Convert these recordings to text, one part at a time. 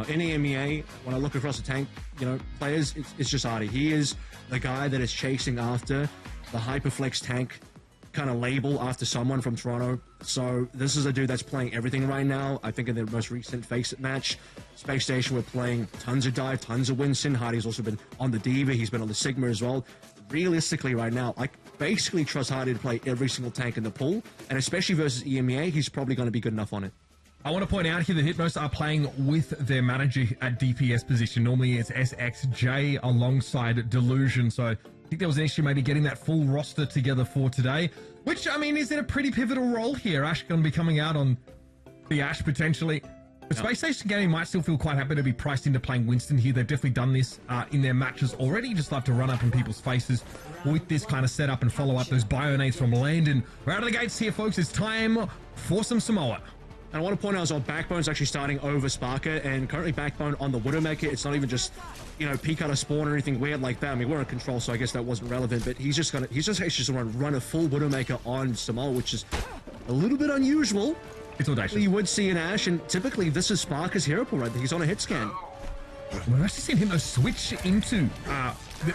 in EMEA, when I look across the tank, players, it's just Artie. He is the guy that is chasing after the Hyperflex tank kind of label after someone from Toronto. So this is a dude that's playing everything right now. I think in their most recent Face It match, Space Station were playing tons of dive, tons of Winston. Hardy's also been on the Diva. He's been on the Sigma as well. Realistically, right now, I basically trust Hardy to play every single tank in the pool, and especially versus EMEA, he's probably going to be good enough on it. I want to point out here that Hypnos are playing with their manager at DPS position. Normally it's SXJ alongside Delusion, so I think there was an issue maybe getting that full roster together for today, which, I mean, is in a pretty pivotal role here. Ash going to be coming out on the Ash potentially. The Space Station Gaming might still feel quite happy to be priced into playing Winston here. They've definitely done this in their matches already. Just love to run up in people's faces with this kind of setup and follow up those bionades from Landon. We're out of the gates here, folks. It's time for some Samoa. And I want to point out as well, Backbone's actually starting over Sparker, and currently Backbone on the Widowmaker. It's not even just, peek out a spawn or anything weird like that. I mean, we're in control, so I guess that wasn't relevant, but he's just actually going to run a full Widowmaker on Samoa, which is a little bit unusual. It's audacious. You would see an Ash, and typically this is Sparker's hero pool right there. He's on a hit scan. We've actually seen him switch into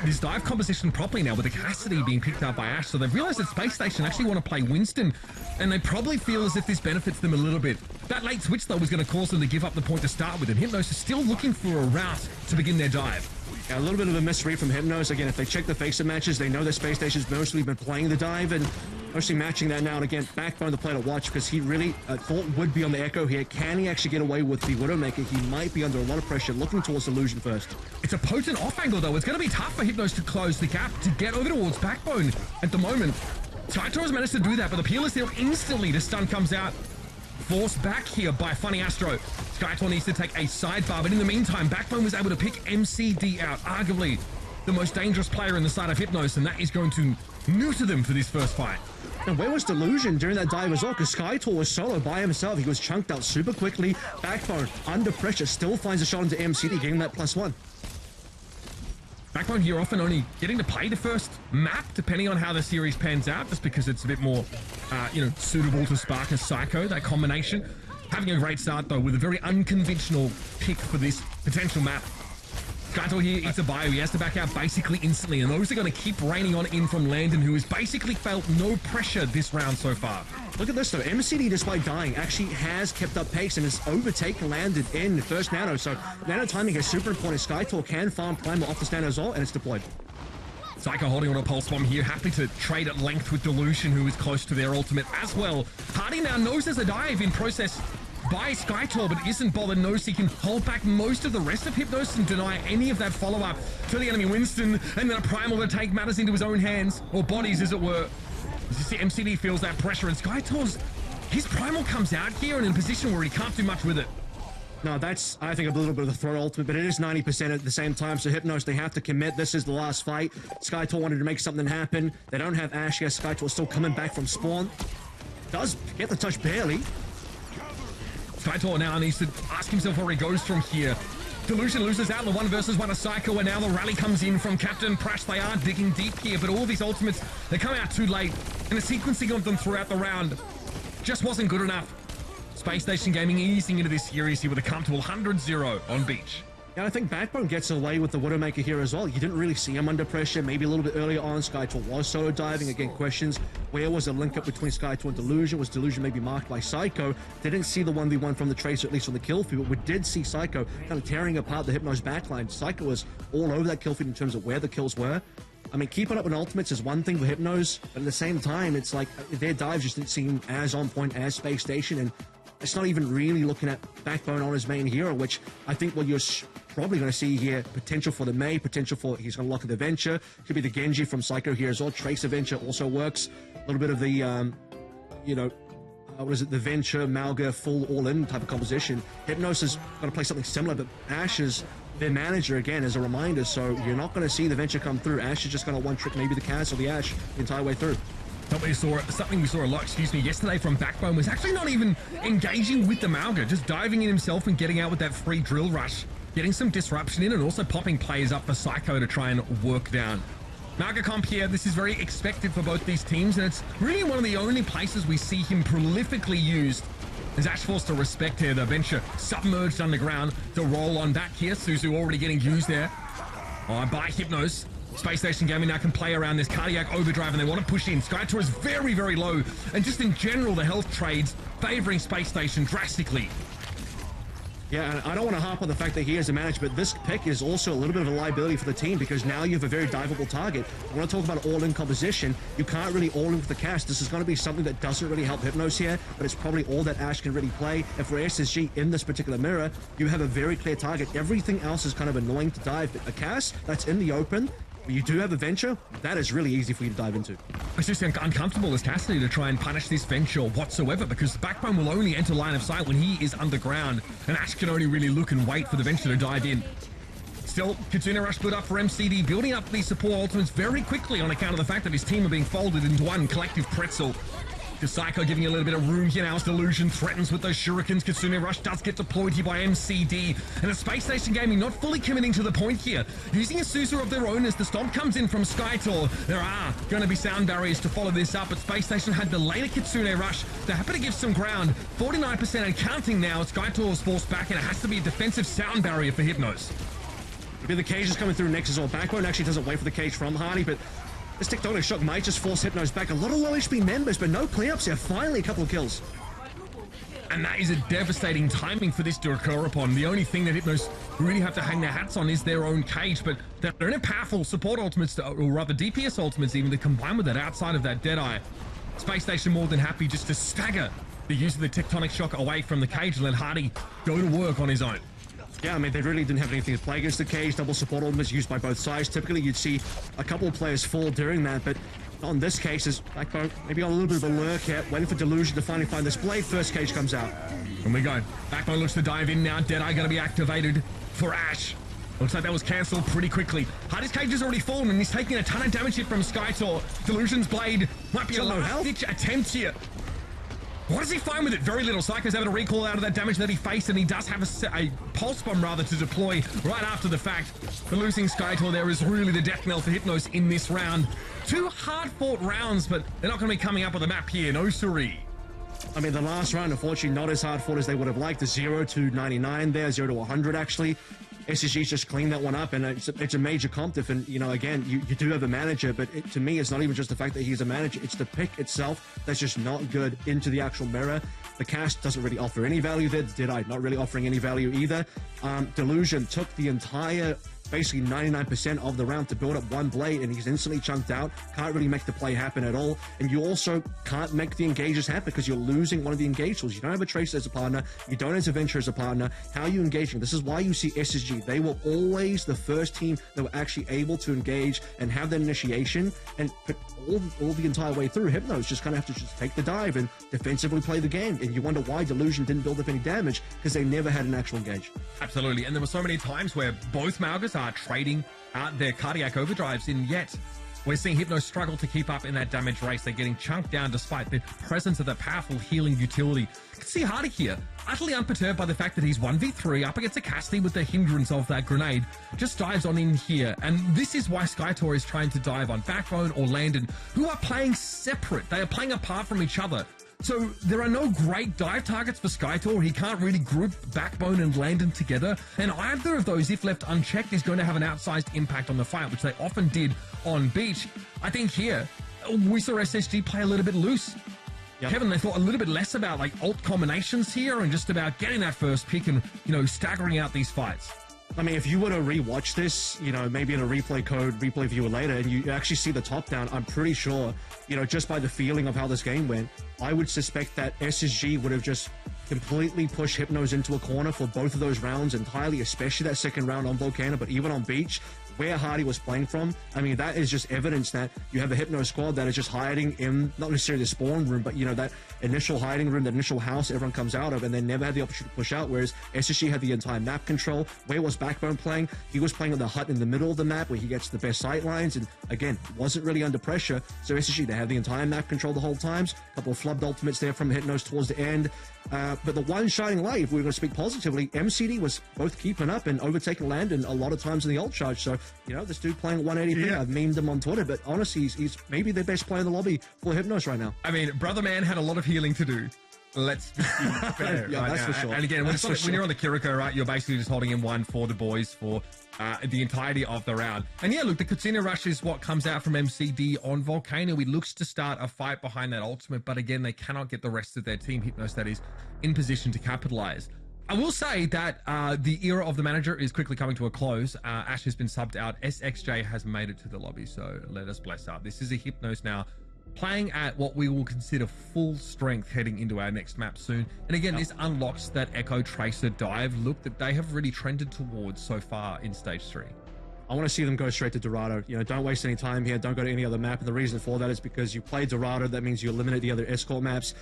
this dive composition properly now, with the Cassidy being picked up by Ash. So they've realized that Space Station actually want to play Winston, and they probably feel as if this benefits them a little bit. That late switch, though, was going to cause them to give up the point to start with, and Hypnos is still looking for a route to begin their dive. Yeah, a little bit of a misread from Hypnos. Again, if they check the face of matches, they know that Space Station's mostly been playing the dive, and mostly matching that now and again. Backbone the player to watch, because he really thought would be on the Echo here. Can he actually get away with the Widowmaker? He might be under a lot of pressure, looking towards Illusion first. It's a potent off angle, though. It's going to be tough for Hypnos to close the gap to get over towards Backbone at the moment. Skytor has managed to do that, but the peel is there instantly. The stun comes out. Forced back here by Funny Astro. Skytor needs to take a sidebar, but in the meantime, Backbone was able to pick MCD out, arguably the most dangerous player in the side of Hypnos, and that is going to neuter them for this first fight. And where was Delusion during that dive as well? Because Skytor was solo by himself. He was chunked out super quickly. Backbone, under pressure, still finds a shot into MCD, getting that +1. Backbone here often only getting to play the first map, depending on how the series pans out, just because it's a bit more, suitable to Spark as Psycho, that combination. Having a great start, though, with a very unconventional pick for this potential map. Skytor here eats a bio. He has to back out basically instantly, and those are going to keep raining on in from Landon, who has basically felt no pressure this round so far. Look at this, though. MCD, despite dying, actually has kept up pace and has overtaken Landon in the first nano. So nano timing is super important. Skytor can farm Primal off this nano as well, and it's deployed. Psycho holding on a pulse bomb here, happy to trade at length with Delusion, who is close to their ultimate as well. Hardy now knows there's a dive in process by Skytor, but isn't bothered. Knows he can hold back most of the rest of Hypnos and deny any of that follow-up to the enemy Winston, and then a Primal to take matters into his own hands, or bodies as it were. As you see, MCD feels that pressure, and Skytor's, his Primal comes out here and in a position where he can't do much with it. No, that's, I think, a little bit of the throw ultimate, but it is 90% at the same time, so Hypnos, they have to commit. This is the last fight. Skytor wanted to make something happen. They don't have Ash. Yes, Skytor still coming back from spawn. Does get the touch barely. Skytor now needs to ask himself where he goes from here. Delusion loses out in the 1 versus 1 of Psycho, and now the rally comes in from Captain Prash. They are digging deep here, but all these ultimates, they come out too late, and the sequencing of them throughout the round just wasn't good enough. Space Station Gaming easing into this series here with a comfortable 100-0 on Beach. Yeah, I think Backbone gets away with the Widowmaker here as well. You didn't really see him under pressure. Maybe a little bit earlier on, Skytor was solo diving. Again, questions, where was the link up between Skytor and Delusion? Was Delusion maybe marked by Psycho? Didn't see the 1v1 from the Tracer, at least on the kill feed, but we did see Psycho kind of tearing apart the Hypnos backline. Psycho was all over that kill feed in terms of where the kills were. I mean, keeping up with ultimates is one thing for Hypnos, but at the same time, it's like their dives just didn't seem as on point as Space Station, and it's not even really looking at Backbone on his main hero, which I think what you're probably going to see here, potential for the Mei, potential for he's going to lock in the Venture. Could be the Genji from Psycho here as well. Tracer Venture also works. A little bit of the, what is it, the Venture, Malga, full all-in type of composition. Hypnos is going to play something similar, but Ash is their manager again as a reminder, so you're not going to see the Venture come through. Ash is just going to one-trick maybe the Cass or the Ash the entire way through. Something we saw a lot, yesterday from Backbone was actually not even engaging with the Malga, just diving in himself and getting out with that free drill rush, getting some disruption in and also popping players up for Psycho to try and work down. Malga comp here, this is very expected for both these teams, and it's really one of the only places we see him prolifically used As Ash forced to respect here, the Venture submerged underground to roll on back here. Suzu already getting used there by Hypnos. Space Station Gaming now can play around this cardiac overdrive, and they want to push in. Skytour is very, very low, and just in general, the health trades favoring Space Station drastically. Yeah, and I don't want to harp on the fact that he has a manage, but this pick is also a little bit of a liability for the team because now you have a very diveable target. You want to talk about all-in composition, you can't really all-in with the cast. This is going to be something that doesn't really help Hypnos here, but it's probably all that Ash can really play. And for SSG in this particular mirror, you have a very clear target. Everything else is kind of annoying to dive. But a cast that's in the open, you do have a Venture, that is really easy for you to dive into. It's just uncomfortable as Cassidy to try and punish this Venture whatsoever because Backbone will only enter line of sight when he is underground, and Ash can only really look and wait for the Venture to dive in. Still, Kitsune Rush split up for MCD, building up these support ultimates very quickly on account of the fact that his team are being folded into one collective pretzel. The Psycho giving a little bit of room here now as Delusion threatens with those shurikens. Kitsune Rush does get deployed here by MCD. And the Space Station Gaming not fully committing to the point here. Using a Suzu of their own as the stomp comes in from Skytour. There are going to be sound barriers to follow this up, but Space Station had the later Kitsune Rush. They're happy to give some ground. 49% and counting now. Skytour is forced back, and it has to be a defensive sound barrier for Hypnos. Maybe the cage is coming through next as well. Backbone actually doesn't wait for the cage from Hardy, but this tectonic shock might just force Hypnos back. A lot of low HP members, but no cleanups here. Finally, a couple of kills. And that is a devastating timing for this to occur upon. The only thing that Hypnos really have to hang their hats on is their own cage, but they're in a powerful support ultimates, or rather DPS ultimates even, to combine with that outside of that Deadeye. Space Station more than happy just to stagger the use of the tectonic shock away from the cage and let Hardy go to work on his own. Yeah, I mean, they really didn't have anything to play against the cage. Double support ultimates used by both sides. Typically, you'd see a couple of players fall during that, but on this case, is Backbone maybe on a little bit of a lurk here, waiting for Delusion to finally find this blade. First cage comes out. And we go. Backbone looks to dive in now. Deadeye going to be activated for Ash. Looks like that was cancelled pretty quickly. Hardy's cage has already fallen, and he's taking a ton of damage here from Skytour. Delusion's blade might be a last-ditch attempt here. What does he find with it? Very little. Psycho's able to recall out of that damage that he faced, and he does have a pulse bomb, rather, to deploy right after the fact. The losing Skytour there is really the death knell for Hypnos in this round. Two hard-fought rounds, but they're not going to be coming up on the map here. No siree. I mean, the last round, unfortunately, not as hard-fought as they would have liked. The 0 to 99 there, 0 to 100, actually. SSG's just cleaned that one up, and it's a major comp diff, and, you know, again, you do have a manager, but to me, it's not even just the fact that he's a manager, it's the pick itself that's just not good into the actual mirror. The cast doesn't really offer any value there. Deadeye not really offering any value either. Delusion took the entire, basically 99% of the round to build up one blade, and he's instantly chunked out. Can't really make the play happen at all, and you also can't make the engages happen because you're losing one of the engage tools. You don't have a Tracer as a partner, you don't have a Venture as a partner. How are you engaging? This is why you see SSG. They were always the first team that were actually able to engage and have that initiation, and all the entire way through, Hypnos just kind of have to just take the dive and defensively play the game. And you wonder why Delusion didn't build up any damage, because they never had an actual engage. Absolutely, and there were so many times where both Malgas are trading out their cardiac overdrives, and yet we're seeing Hypnos struggle to keep up in that damage race. They're getting chunked down despite the presence of the powerful healing utility. You can see Hardy here, utterly unperturbed by the fact that he's 1v3 up against a Cassidy with the hindrance of that grenade. Just dives on in here, and this is why Skytour is trying to dive on Backbone or Landon, who are playing separate. They are playing apart from each other. So there are no great dive targets for Skytour. He can't really group Backbone and Landon together, and either of those, if left unchecked, is going to have an outsized impact on the fight, which they often did on Beach. I think here, we saw SSG play a little bit loose. Yep. Kevin, they thought a little bit less about like ult combinations here and just about getting that first pick and, you know, staggering out these fights. I mean, if you were to rewatch this, you know, maybe in a replay viewer later, and you actually see the top down, I'm pretty sure, you know, just by the feeling of how this game went, I would suspect that SSG would have just completely pushed Hypnos into a corner for both of those rounds entirely, especially that second round on Volcano, but even on Beach, where Hardy was playing from, I mean, that is just evidence that you have a Hypno squad that is just hiding in, not necessarily the spawn room, but, you know, that initial hiding room, that initial house everyone comes out of, and they never had the opportunity to push out, whereas SSG had the entire map control. Where was Backbone playing? He was playing on the hut in the middle of the map where he gets the best sight lines, and again, wasn't really under pressure. So SSG, they had the entire map control the whole times. A couple of flubbed ultimates there from Hypnos towards the end. But the one shining light, if we were going to speak positively, MCD was both keeping up and overtaking Landon a lot of times in the ult charge. So, you know, this dude playing at 180p, yeah. I've memed him on Twitter, but honestly, he's maybe the best player in the lobby for Hypnos right now. I mean, Brother Man had a lot of healing to do. let's be fair. Yeah, right? that's for sure. And again, when you're on the Kiriko, right, you're basically just holding in one for the boys for the entirety of the round. And yeah, look, the Katsina Rush is what comes out from MCD on Volcano. He looks to start a fight behind that ultimate, but again, they cannot get the rest of their team, Hypnos that is, in position to capitalize. I will say that the era of the manager is quickly coming to a close. Ash has been subbed out. SXJ has made it to the lobby, so let us bless up. This is a Hypnos now playing at what we will consider full strength heading into our next map soon. And again, this unlocks that Echo Tracer dive look that they have really trended towards so far in Stage 3. I want to see them go straight to Dorado. You know, don't waste any time here. Don't go to any other map. And the reason for that is because you play Dorado. That means you eliminate the other escort maps.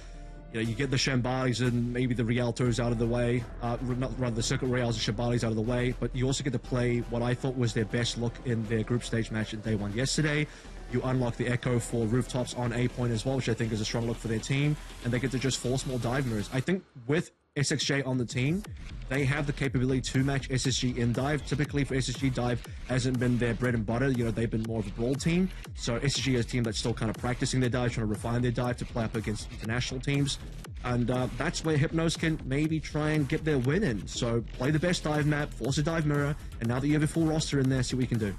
You know, you get the Shambalis and maybe the Rialtos out of the way, rather the Circuit Royales and Shambalis out of the way, but you also get to play what I thought was their best look in their group stage match in day one yesterday. You unlock the Echo for rooftops on A point as well, which I think is a strong look for their team, and they get to just force more dive mirrors. I think with SXJ on the team, they have the capability to match SSG in dive. Typically for SSG, dive hasn't been their bread and butter. You know, they've been more of a brawl team. So SSG is a team that's still kind of practicing their dive, trying to refine their dive to play up against international teams. And that's where Hypnos can maybe try and get their win in. So play the best dive map, force a dive mirror, and now that you have a full roster in there, see what you can do.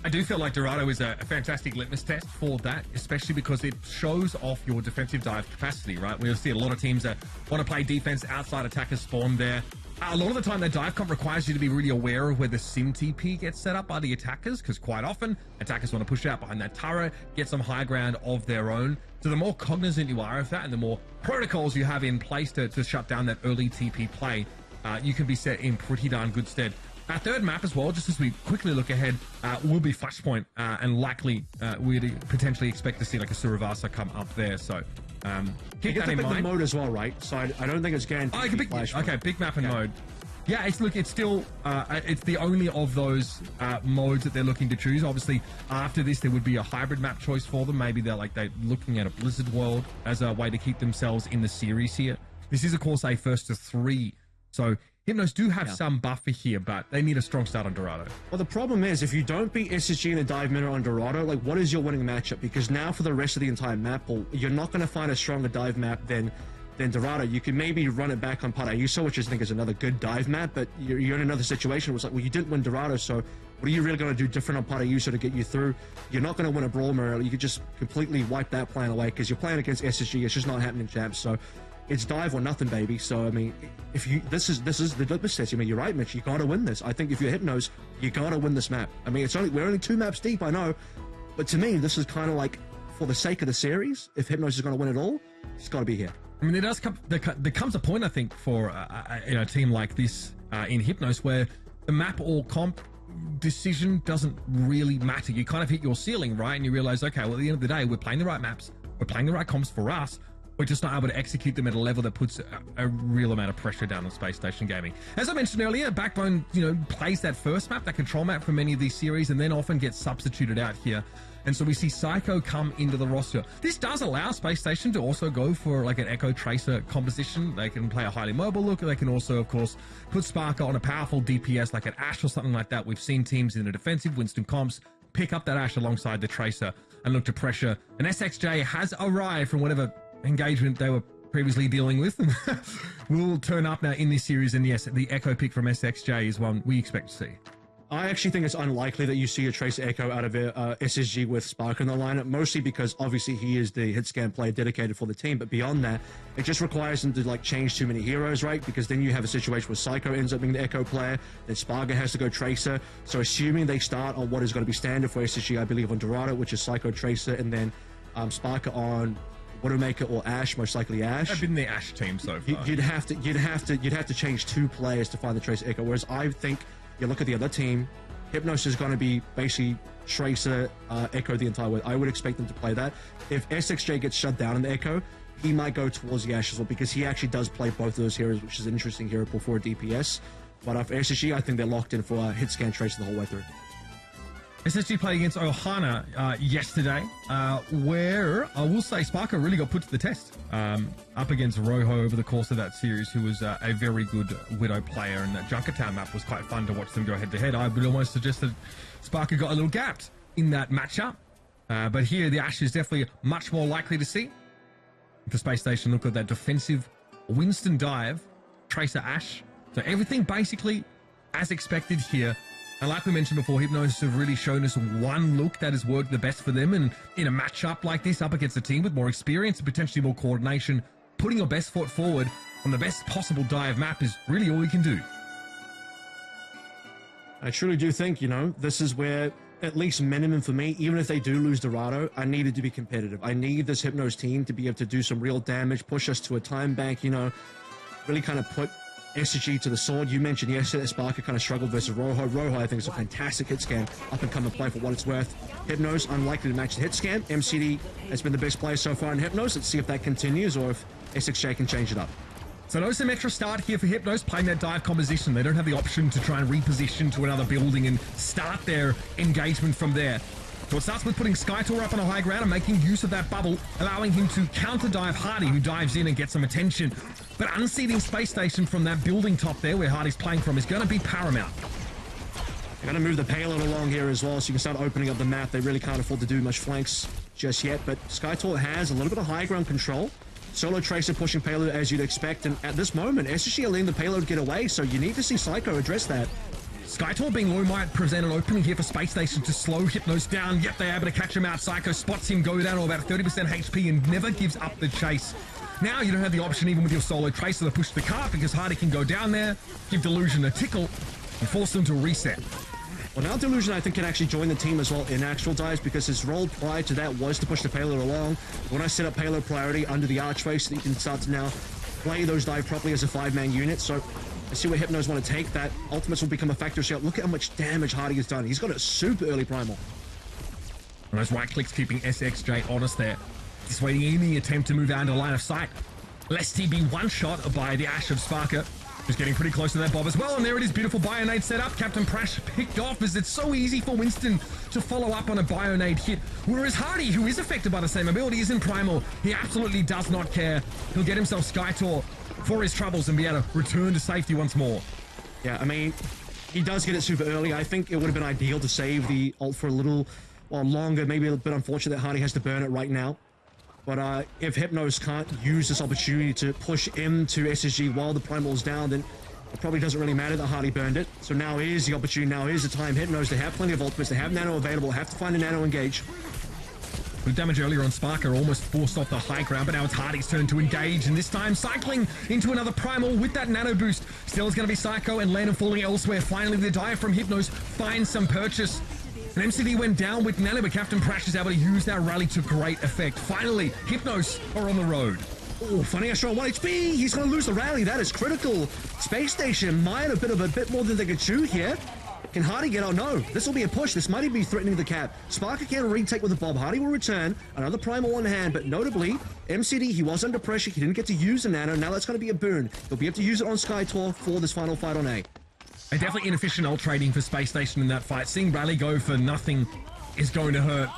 I do feel like Dorado is a fantastic litmus test for that, especially because it shows off your defensive dive capacity, right? We'll see a lot of teams that want to play defense outside attackers spawn there. A lot of the time, that dive comp requires you to be really aware of where the sim TP gets set up by the attackers, because quite often, attackers want to push out behind that turret, get some high ground of their own. So the more cognizant you are of that, and the more protocols you have in place to shut down that early TP play, you can be set in pretty darn good stead. Our third map as well, just as we quickly look ahead, will be Flashpoint, and likely we'd potentially expect to see like a Suravasa come up there. So keep that in mind. The mode as well, right? So I don't think it's guaranteed. Okay, big map and mode. Yeah, it's still it's the only of those modes that they're looking to choose. Obviously, after this, there would be a hybrid map choice for them. Maybe they're looking at a Blizzard world as a way to keep themselves in the series here. This is, of course, a first to 3, so Hypnos do have some buffer here, but they need a strong start on Dorado. Well, the problem is, if you don't beat SSG in the dive mirror on Dorado, like, what is your winning matchup? Because now for the rest of the entire map pool, you're not going to find a stronger dive map than Dorado. You can maybe run it back on Paraíso, which I think is another good dive map, but you're in another situation where it's like, well, you didn't win Dorado, so what are you really going to do different on Paraíso to get you through? You're not going to win a brawl mirror. You could just completely wipe that plan away because you're playing against SSG. It's just not happening, champs. So it's dive or nothing, baby. So I mean, if you this is the litmus test. I mean, you're right, Mitch. You got to win this. I think if you're Hypnos, you got to win this map. I mean, we're only 2 maps deep, I know, but to me, this is kind of like, for the sake of the series, if Hypnos is going to win it all, it's got to be here. I mean, there comes a point, I think, for a team like this in Hypnos where the map or comp decision doesn't really matter. You kind of hit your ceiling, right? And you realize, okay, well, at the end of the day, we're playing the right maps, we're playing the right comps for us. We're just not able to execute them at a level that puts a real amount of pressure down on Space Station Gaming. As I mentioned earlier, Backbone, plays that first map, that control map for many of these series, and then often gets substituted out here. And so we see Psycho come into the roster. This does allow Space Station to also go for like an Echo Tracer composition. They can play a highly mobile look. They can also, of course, put Sparker on a powerful DPS like an Ashe or something like that. We've seen teams in the defensive Winston comps pick up that Ashe alongside the Tracer and look to pressure. And SXJ has arrived from whatever engagement they were previously dealing with will turn up now in this series, and yes, the Echo pick from SXJ is one we expect to see. I actually think it's unlikely that you see a Tracer Echo out of SSG with Spark in the lineup, mostly because obviously he is the hit scan player dedicated for the team, but beyond that, it just requires them to change too many heroes, right? Because then you have a situation where Psycho ends up being the Echo player, then Sparker has to go Tracer, so assuming they start on what is going to be standard for SSG, I believe, on Dorado, which is Psycho Tracer, and then Sparker on Widowmaker or Ashe, most likely Ashe. I've been the Ashe team so far. You'd have to change 2 players to find the Tracer Echo. Whereas I think you look at the other team, Hypnos is going to be basically Tracer Echo the entire way. I would expect them to play that. If SXJ gets shut down in the Echo, he might go towards the Ashe as well, because he actually does play both of those heroes, which is an interesting hero pool for a DPS. But for SSG, I think they're locked in for a hit scan Tracer the whole way through. SSG played against Ohana yesterday, where I will say Sparker really got put to the test up against Rojo over the course of that series, who was a very good Widow player, and that Junkertown map was quite fun to watch them go head-to-head. I would almost suggest that Sparker got a little gapped in that matchup, but here the Ashe is definitely much more likely to see. The Space Station look at that defensive Winston dive, Tracer Ash. So everything basically as expected here. And like we mentioned before, Hypnos have really shown us one look that has worked the best for them. And in a matchup like this, up against a team with more experience and potentially more coordination, putting your best foot forward on the best possible dive map is really all you can do. I truly do think, you know, this is where, at least minimum for me, even if they do lose Dorado, I needed to be competitive. I need this Hypnos team to be able to do some real damage, push us to a time bank, you know, really kind of put SG to the sword. You mentioned yesterday that Sparker kind of struggled versus Rojo. Rojo, I think, is a fantastic hit scan, up and coming play for what it's worth. Hypnos, unlikely to match the hit scan. MCD has been the best player so far in Hypnos. Let's see if that continues or if SXJ can change it up. So no symmetra start here for Hypnos, playing that dive composition. They don't have the option to try and reposition to another building and start their engagement from there. So it starts with putting Skytor up on a high ground and making use of that bubble, allowing him to counter dive Hardy, who dives in and gets some attention. But unseating Space Station from that building top there where Hardy's playing from is going to be paramount. They're going to move the payload along here as well, so you can start opening up the map. They really can't afford to do much flanks just yet, but Skytor has a little bit of high ground control. Solo Tracer pushing payload as you'd expect, and at this moment, SSG are letting the payload get away, so you need to see Psycho address that. Skytor being low might present an opening here for Space Station to slow Hypnos down, yet they're able to catch him out. Psycho spots him go down to about 30% HP and never gives up the chase. Now you don't have the option even with your Solo Tracer to push the cart because Hardy can go down there, give Delusion a tickle, and force them to reset. Well, now Delusion, I think, can actually join the team as well in actual dives because his role prior to that was to push the payload along. When I set up payload priority under the archway so that you can start to now play those dive properly as a 5-man unit. So I see where Hypnos want to take that. Ultimates will become a factor. So look at how much damage Hardy has done. He's got a super early primal. And those right clicks keeping SXJ honest there. Dissuading any attempt to move out into line of sight. Lest he be one shot by the Ash of Sparker. Just getting pretty close to that Bob as well, and there it is, beautiful Bionade set up. Captain Prash picked off as it's so easy for Winston to follow up on a Bionade hit. Whereas Hardy, who is affected by the same ability, is in Primal. He absolutely does not care. He'll get himself Skytor for his troubles and be able to return to safety once more. Yeah, I mean, he does get it super early. I think it would have been ideal to save the ult for a little while longer. Maybe a bit unfortunate that Hardy has to burn it right now. But if Hypnos can't use this opportunity to push into SSG while the Primal is down, then it probably doesn't really matter that Hardy burned it. So now is the opportunity, now is the time. Hypnos, they have plenty of ultimates, they have Nano available, have to find a Nano engage. With damage earlier on Sparker, almost forced off the high ground, but now it's Hardy's turn to engage, and this time cycling into another Primal with that Nano boost. Still is going to be Psycho and Landon falling elsewhere. Finally, the dive from Hypnos finds some purchase. And MCD went down with Nano, but Captain Prash is able to use that rally to great effect. Finally, Hypnos are on the road. Oh, funny extra on 1 HP. He's going to lose the rally. That is critical. Space Station might have been a bit more than they could chew here. Can Hardy get out? No. This will be a push. This might even be threatening the cap. Sparker can retake with the Bob. Hardy will return. Another Primal on hand, but notably, MCD, he was under pressure. He didn't get to use the Nano. Now that's going to be a boon. He'll be able to use it on Skytor for this final fight on A. And definitely inefficient ult trading for Space Station in that fight. Seeing Rally go for nothing is going to hurt.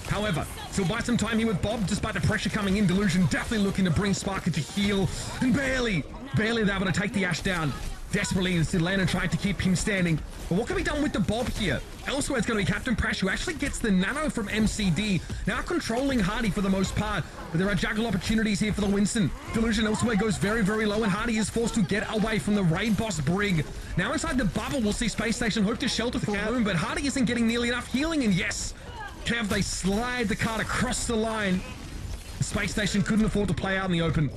However, still buy some time here with Bob, despite the pressure coming in. Delusion definitely looking to bring Sparker to heal. And barely they're able to take the Ash down. Desperately, Landon tried to keep him standing. But what can be done with the Bob here? Elsewhere, it's going to be Captain Prash, who actually gets the Nano from MCD. Now controlling Hardy for the most part. But there are juggle opportunities here for the Winston. Delusion elsewhere goes very, very low, and Hardy is forced to get away from the raid boss Brig. Now inside the bubble, we'll see Space Station hope to shelter for a moment, but Hardy isn't getting nearly enough healing, and yes, Kev, they slide the card across the line. The Space Station couldn't afford to play out in the open.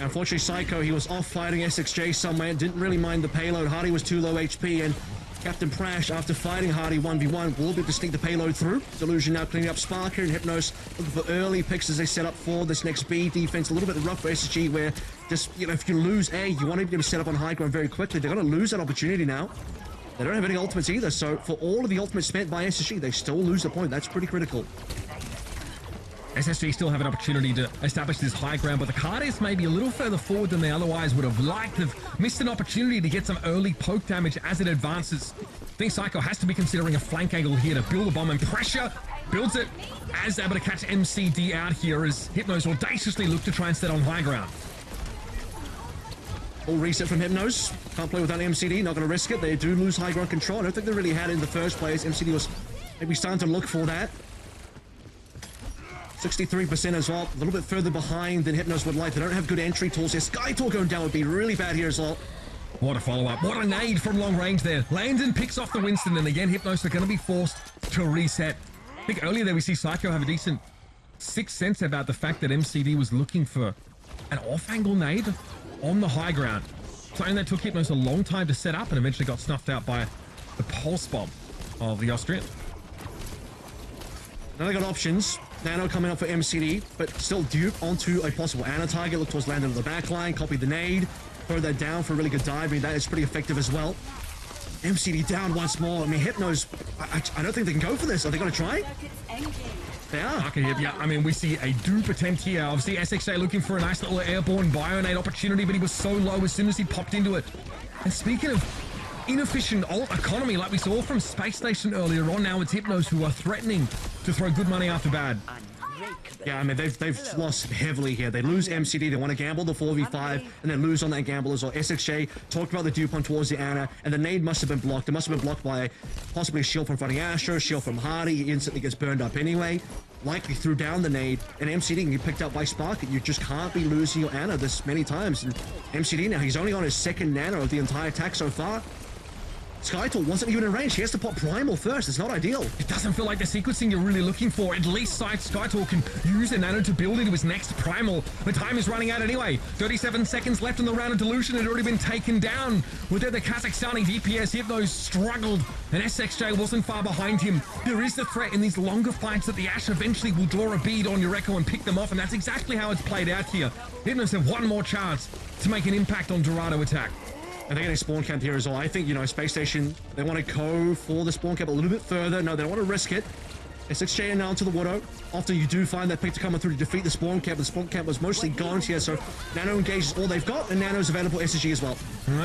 Unfortunately, Psycho, he was off fighting SXJ somewhere, didn't really mind the payload. Hardy was too low HP, and Captain Prash, after fighting Hardy 1v1, will be able to sneak the payload through. Delusion now cleaning up Sparker, and Hypnos looking for early picks as they set up for this next B defense. A little bit rough for SSG, where just, you know, if you lose A, you want to be able to set up on high ground very quickly. They're going to lose that opportunity now. They don't have any ultimates either, so for all of the ultimates spent by SSG, they still lose the point. That's pretty critical. SSG still have an opportunity to establish this high ground, but the card is maybe a little further forward than they otherwise would have liked. They've missed an opportunity to get some early poke damage as it advances. I think Psycho has to be considering a flank angle here to build a bomb, and pressure builds it as able to catch MCD out here as Hypnos audaciously look to try and set on high ground. Full reset from Hypnos. Can't play without MCD, not going to risk it. They do lose high ground control. I don't think they really had it in the first place. MCD was maybe starting to look for that. 63% as well. A little bit further behind than Hypnos would like. They don't have good entry tools here. Skytor going down would be really bad here as well. What a follow-up. What a nade from long range there. Landon picks off the Winston, and again, Hypnos are going to be forced to reset. I think earlier there we see Psycho have a decent sixth sense about the fact that MCD was looking for an off-angle nade on the high ground. Something that took Hypnos a long time to set up and eventually got snuffed out by the pulse bomb of the Austrian. Now they got options. Nano coming up for MCD, but still dupe onto a possible Ana target. Look towards Landon on the back line, copy the nade, throw that down for a really good dive. I mean, that is pretty effective as well. MCD down once more. I mean, Hypnos, I don't think they can go for this. Are they going to try? They are. Okay, yeah, I mean, we see a dupe attempt here. Obviously, SXJ looking for a nice little airborne bionade opportunity, but he was so low as soon as he popped into it. And speaking of inefficient alt economy like we saw from Space Station earlier on, now it's Hypnos who are threatening to throw good money after bad. Yeah, I mean, they've lost heavily here. They lose MCD, they want to gamble the 4v5, and then lose on that gamble as well. SXJ talked about the dupe on towards the Ana, and the nade must have been blocked. It must have been blocked by possibly a shield from Fighting Astro, shield from Hardy. He instantly gets burned up anyway. Likely threw down the nade, and MCD can get picked up by Spark. You just can't be losing your Ana this many times. And MCD now, he's only on his second nano of the entire attack so far. Skytor wasn't even in range. He has to pop Primal first. It's not ideal. It doesn't feel like the sequencing you're really looking for. At least Skytor can use a nano to build into his next Primal. The time is running out anyway. 37 seconds left in the round of Delusion. It had already been taken down. With the Kazakhstani DPS, Hypnos struggled, and SXJ wasn't far behind him. There is the threat in these longer fights that the Ash eventually will draw a bead on Eureka and pick them off, and that's exactly how it's played out here. Hypnos have one more chance to make an impact on Dorado attack. And they're getting spawn camp here as well. I think, you know, Space Station, they want to go for the spawn camp a little bit further. No, they don't want to risk it. SXJ now to the Widow. After you do find that pick to come through to defeat the spawn camp was mostly gone here, so Nano engages all they've got, and Nano's available SSG as well.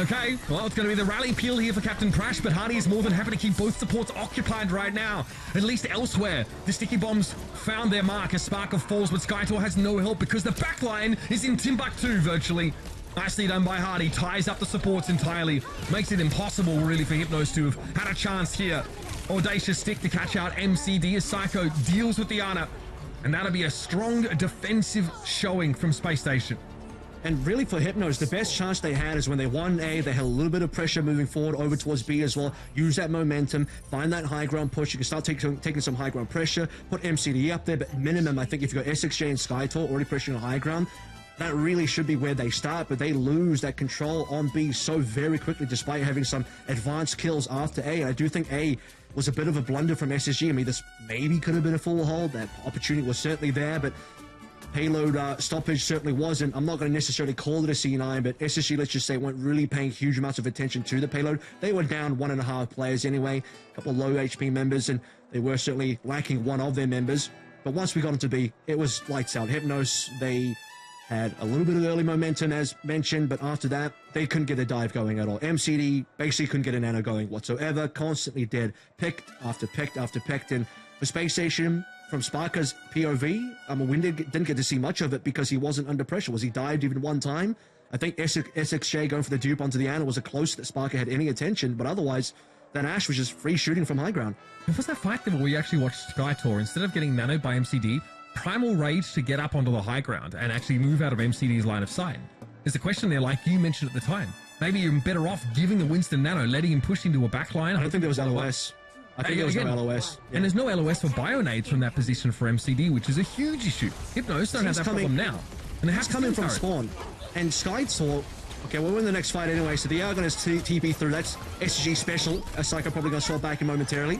Okay, well, it's going to be the rally peel here for Captain Prash, but Hardy is more than happy to keep both supports occupied right now. At least elsewhere, the sticky bombs found their mark as Sparkle falls, but Skytor has no help because the backline is in Timbuktu virtually. Nicely done by Hardy, ties up the supports entirely, makes it impossible really for Hypnos to have had a chance here. Audacious stick to catch out MCD as Psycho deals with the Ana, and that'll be a strong defensive showing from Space Station. And really for Hypnos, the best chance they had is when they won A, they had a little bit of pressure moving forward over towards B as well, use that momentum, find that high ground push, you can start taking some high ground pressure, put MCD up there, but minimum, I think if you've got SXJ and Skytor already pressuring a high ground, that really should be where they start, but they lose that control on B so very quickly despite having some advanced kills after A. And I do think A was a bit of a blunder from SSG. I mean, this maybe could have been a full hold. That opportunity was certainly there, but payload stoppage certainly wasn't. I'm not going to necessarily call it a C9, but SSG, let's just say, weren't really paying huge amounts of attention to the payload. They were down 1.5 players anyway, a couple of low HP members, and they were certainly lacking one of their members. But once we got into B, it was lights out. Hypnos, they had a little bit of early momentum, as mentioned, but after that, they couldn't get a dive going at all. MCD basically couldn't get a nano going whatsoever, constantly dead, pick after pick after pick. And for Space Station, from Sparker's POV, we didn't get to see much of it because he wasn't under pressure. Was he dived even one time? I think SXJ going for the dupe onto the Ana was a close that Sparker had any attention, but otherwise, that Ash was just free shooting from high ground. What was that fight that we actually watched Skytor, instead of getting nanoed by MCD, Primal Rage to get up onto the high ground and actually move out of MCD's line of sight? There's a question there, like you mentioned at the time. Maybe you're better off giving the Winston nano, letting him push into a backline. I don't think there was LOS. I think there was no LOS. Yeah. And there's no LOS for bionades from that position for MCD, which is a huge issue. Hypnos don't have that problem now. And he's coming from spawn. And Skytor, okay, we'll win the next fight anyway, so they are going to TP through. That's SG special. Psycho probably going to swap back in momentarily.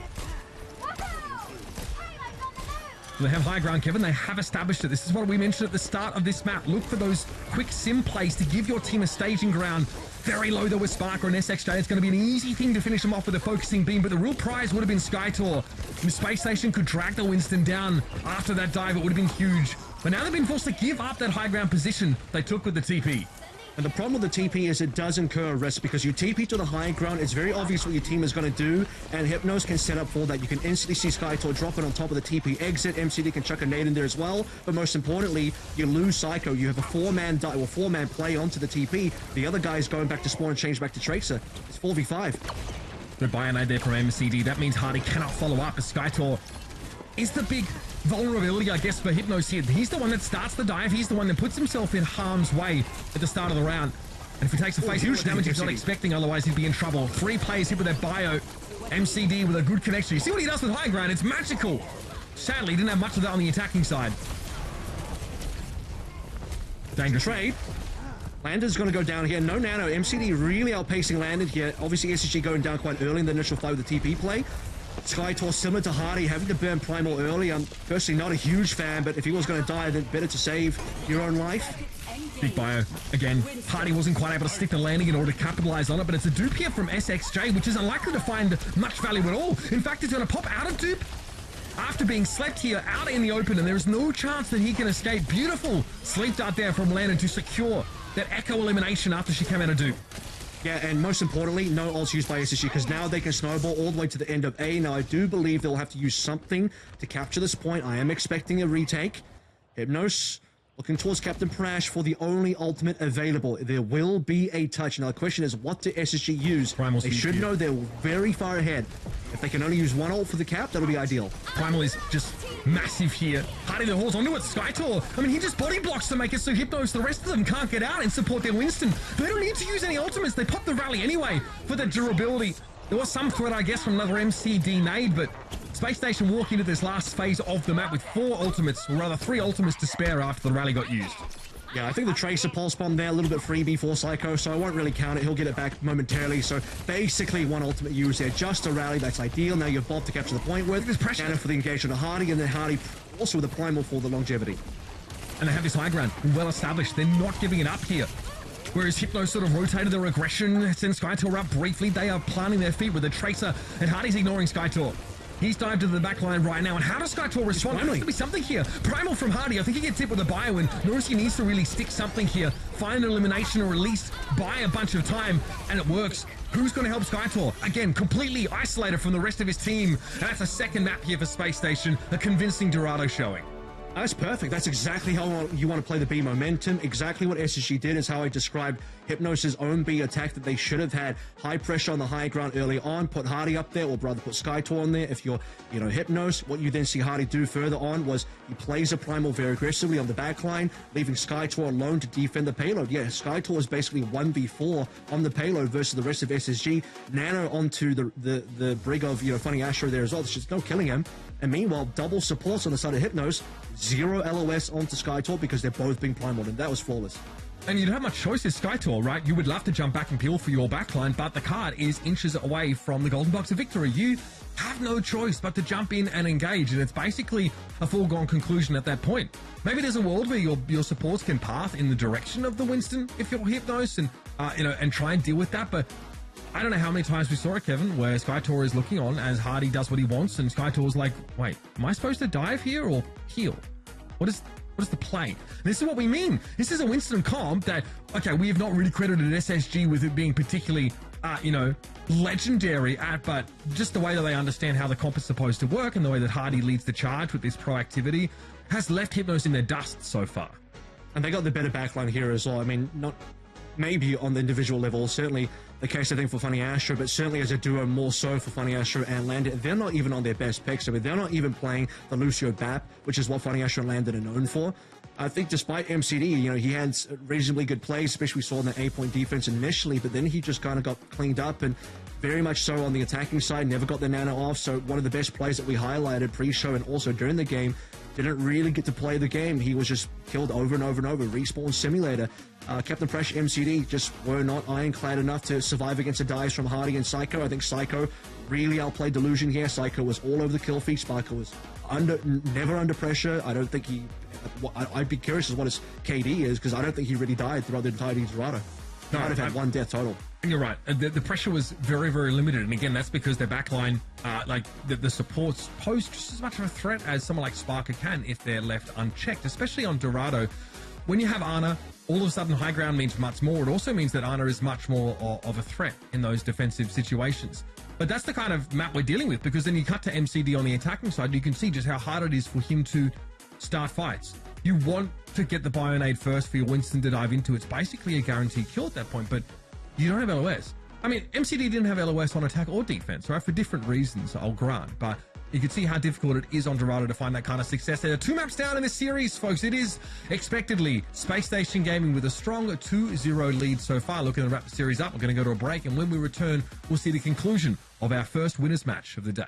They have high ground, Kevin. They have established it. This is what we mentioned at the start of this map. Look for those quick sim plays to give your team a staging ground. Very low though with Sparker and SXJ. It's going to be an easy thing to finish them off with a focusing beam, but the real prize would have been Skytor. The Space Station could drag the Winston down after that dive. It would have been huge. But now they've been forced to give up that high ground position they took with the TP. And the problem with the TP is it does incur a risk because you TP to the high ground, it's very obvious what your team is going to do, and Hypnos can set up for that. You can instantly see Skytor drop it on top of the TP exit. MCD can chuck a nade in there as well, but most importantly, you lose Psycho. You have a four-man play onto the TP. The other guy's going back to spawn and change back to Tracer. It's 4v5. Good bionade there from MCD. That means Hardy cannot follow up as Skytor is the big vulnerability, I guess, for Hypnos here. He's the one that starts the dive. He's the one that puts himself in harm's way at the start of the round. And if he takes a face huge damage he's not expecting, otherwise he'd be in trouble. 3 players hit with their bio. MCD with a good connection. You see what he does with high ground? It's magical. Sadly, he didn't have much of that on the attacking side. Dangerous trade. Landon's going to go down here. No nano. MCD really outpacing Landon here. Obviously, SSG going down quite early in the initial fight with the TP play. Skytor similar to Hardy, having to burn Primal early. I'm personally not a huge fan, but if he was going to die, then better to save your own life. Big bio. Again, Hardy wasn't quite able to stick the landing in order to capitalize on it, but it's a dupe here from SXJ, which is unlikely to find much value at all. In fact, it's going to pop out of dupe after being slept here out in the open, and there's no chance that he can escape. Beautiful sleep dart there from Landon to secure that Echo elimination after she came out of dupe. Yeah, and most importantly, no ults used by SSG, because now they can snowball all the way to the end of A. Now, I do believe they'll have to use something to capture this point. I am expecting a retake. Hypnos looking towards Captain Prash for the only ultimate available. There will be a touch. Now, the question is, what do SSG use? Primal's they should know they're very far ahead. If they can only use one ult for the cap, that'll be ideal. Primal is just massive here. Hardy the holds onto it. Skytor, I mean, he just body blocks to make it so Hypnos, the rest of them can't get out and support their Winston. They don't need to use any ultimates. They pop the rally anyway for the durability. There was some threat, I guess, from another MCD nade, but Space Station walk into this last phase of the map with 4 ultimates, or rather 3 ultimates to spare after the rally got used. Yeah, I think the Tracer Pulse Bomb there, a little bit freebie for Psycho, so I won't really count it. He'll get it back momentarily. So basically 1 ultimate use there, just a rally. That's ideal. Now you have Bob to capture the point with. There's pressure. Nano for the engagement of Hardy, and then Hardy also with the Primal for the longevity. And they have this high ground well established. They're not giving it up here. Whereas Hypnos sort of rotated their aggression, sent Skytor up briefly. They are planting their feet with the Tracer, and Hardy's ignoring Skytor. He's dived to the back line right now, and how does Skytor respond? There has to be something here. Primal from Hardy, I think he gets hit with a bio, and Norsky needs to really stick something here. Find an elimination or at least buy a bunch of time, and it works. Who's going to help Skytor? Again, completely isolated from the rest of his team, and that's a second map here for Space Station, a convincing Dorado showing. That's perfect. That's exactly how you want to play the B momentum. Exactly what SSG did is how I described Hypnos' own B attack that they should have had. High pressure on the high ground early on, put Hardy up there, or rather put Skytor on there. If you're, Hypnos, what you then see Hardy do further on was he plays a Primal very aggressively on the back line, leaving Skytor alone to defend the payload. Yeah, Skytor is basically 1v4 on the payload versus the rest of SSG. Nano onto the brig of, Funny Astro there as well. There's just no killing him. And meanwhile, double supports on the side of Hypnos, 0 LOS onto Skytor because they're both being primal, and that was flawless. And you don't have much choice as Skytor, right? You would love to jump back and peel for your backline, but the card is inches away from the golden box of victory. You have no choice but to jump in and engage, and it's basically a foregone conclusion at that point. Maybe there's a world where your supports can path in the direction of the Winston if you're Hypnos and and try and deal with that, but I don't know how many times we saw it, Kevin, where Skytor is looking on as Hardy does what he wants, and Skytor's like, wait, am I supposed to dive here or heal? What is the play? This is what we mean. This is a Winston comp that, okay, we have not really credited SSG with it being particularly, legendary at, but just the way that they understand how the comp is supposed to work and the way that Hardy leads the charge with this proactivity has left Hypnos in their dust so far. And they got the better backline here as well. I mean, not maybe on the individual level, certainly the case, I think, for Funny Astro, but certainly as a duo more so for Funny Astro and Landon. They're not even on their best picks. I mean, they're not even playing the Lucio BAP, which is what Funny Astro and Landon are known for. I think despite MCD, he had reasonably good plays, especially we saw in the 8-point defense initially, but then he just kind of got cleaned up, and very much so on the attacking side, never got the nano off. So one of the best plays that we highlighted pre-show and also during the game, didn't really get to play the game. He was just killed over and over and over. Respawn Simulator. Captain Fresh MCD just were not ironclad enough to survive against the dives from Hardy and Psycho. I think Psycho really outplayed Delusion here. Psycho was all over the kill feed. Psycho was never under pressure. I don't think I'd be curious as what his KD is, because I don't think he really died throughout the entirety of Dorado. He might have had 1 death total. You're right. The pressure was very, very limited. And again, that's because their backline, the supports pose just as much of a threat as someone like Sparker can if they're left unchecked, especially on Dorado. When you have Ana, all of a sudden high ground means much more. It also means that Ana is much more of a threat in those defensive situations. But that's the kind of map we're dealing with, because then you cut to MCD on the attacking side, you can see just how hard it is for him to start fights. You want to get the Bionade first for your Winston to dive into. It's basically a guaranteed kill at that point, but you don't have LOS. I mean, MCD didn't have LOS on attack or defense, right? For different reasons, I'll grant. But you can see how difficult it is on Dorado to find that kind of success. There are 2 maps down in this series, folks. It is expectedly Space Station Gaming with a strong 2-0 lead so far. Looking to wrap the series up. We're going to go to a break, and when we return, we'll see the conclusion of our first winners match of the day.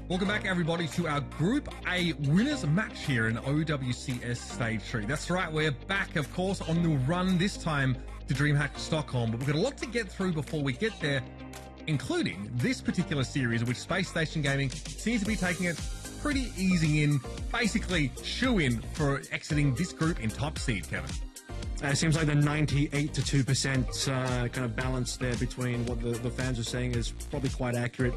Welcome back, everybody, to our Group A winners match here in OWCS Stage 3. That's right, we're back, of course, on the run this time to DreamHack Stockholm, but we've got a lot to get through before we get there, including this particular series, which Space Station Gaming seems to be taking it pretty easy in, basically shoe-in for exiting this group in top seed, Kevin. It seems like the 98 to 2% kind of balance there between what the fans are saying is probably quite accurate.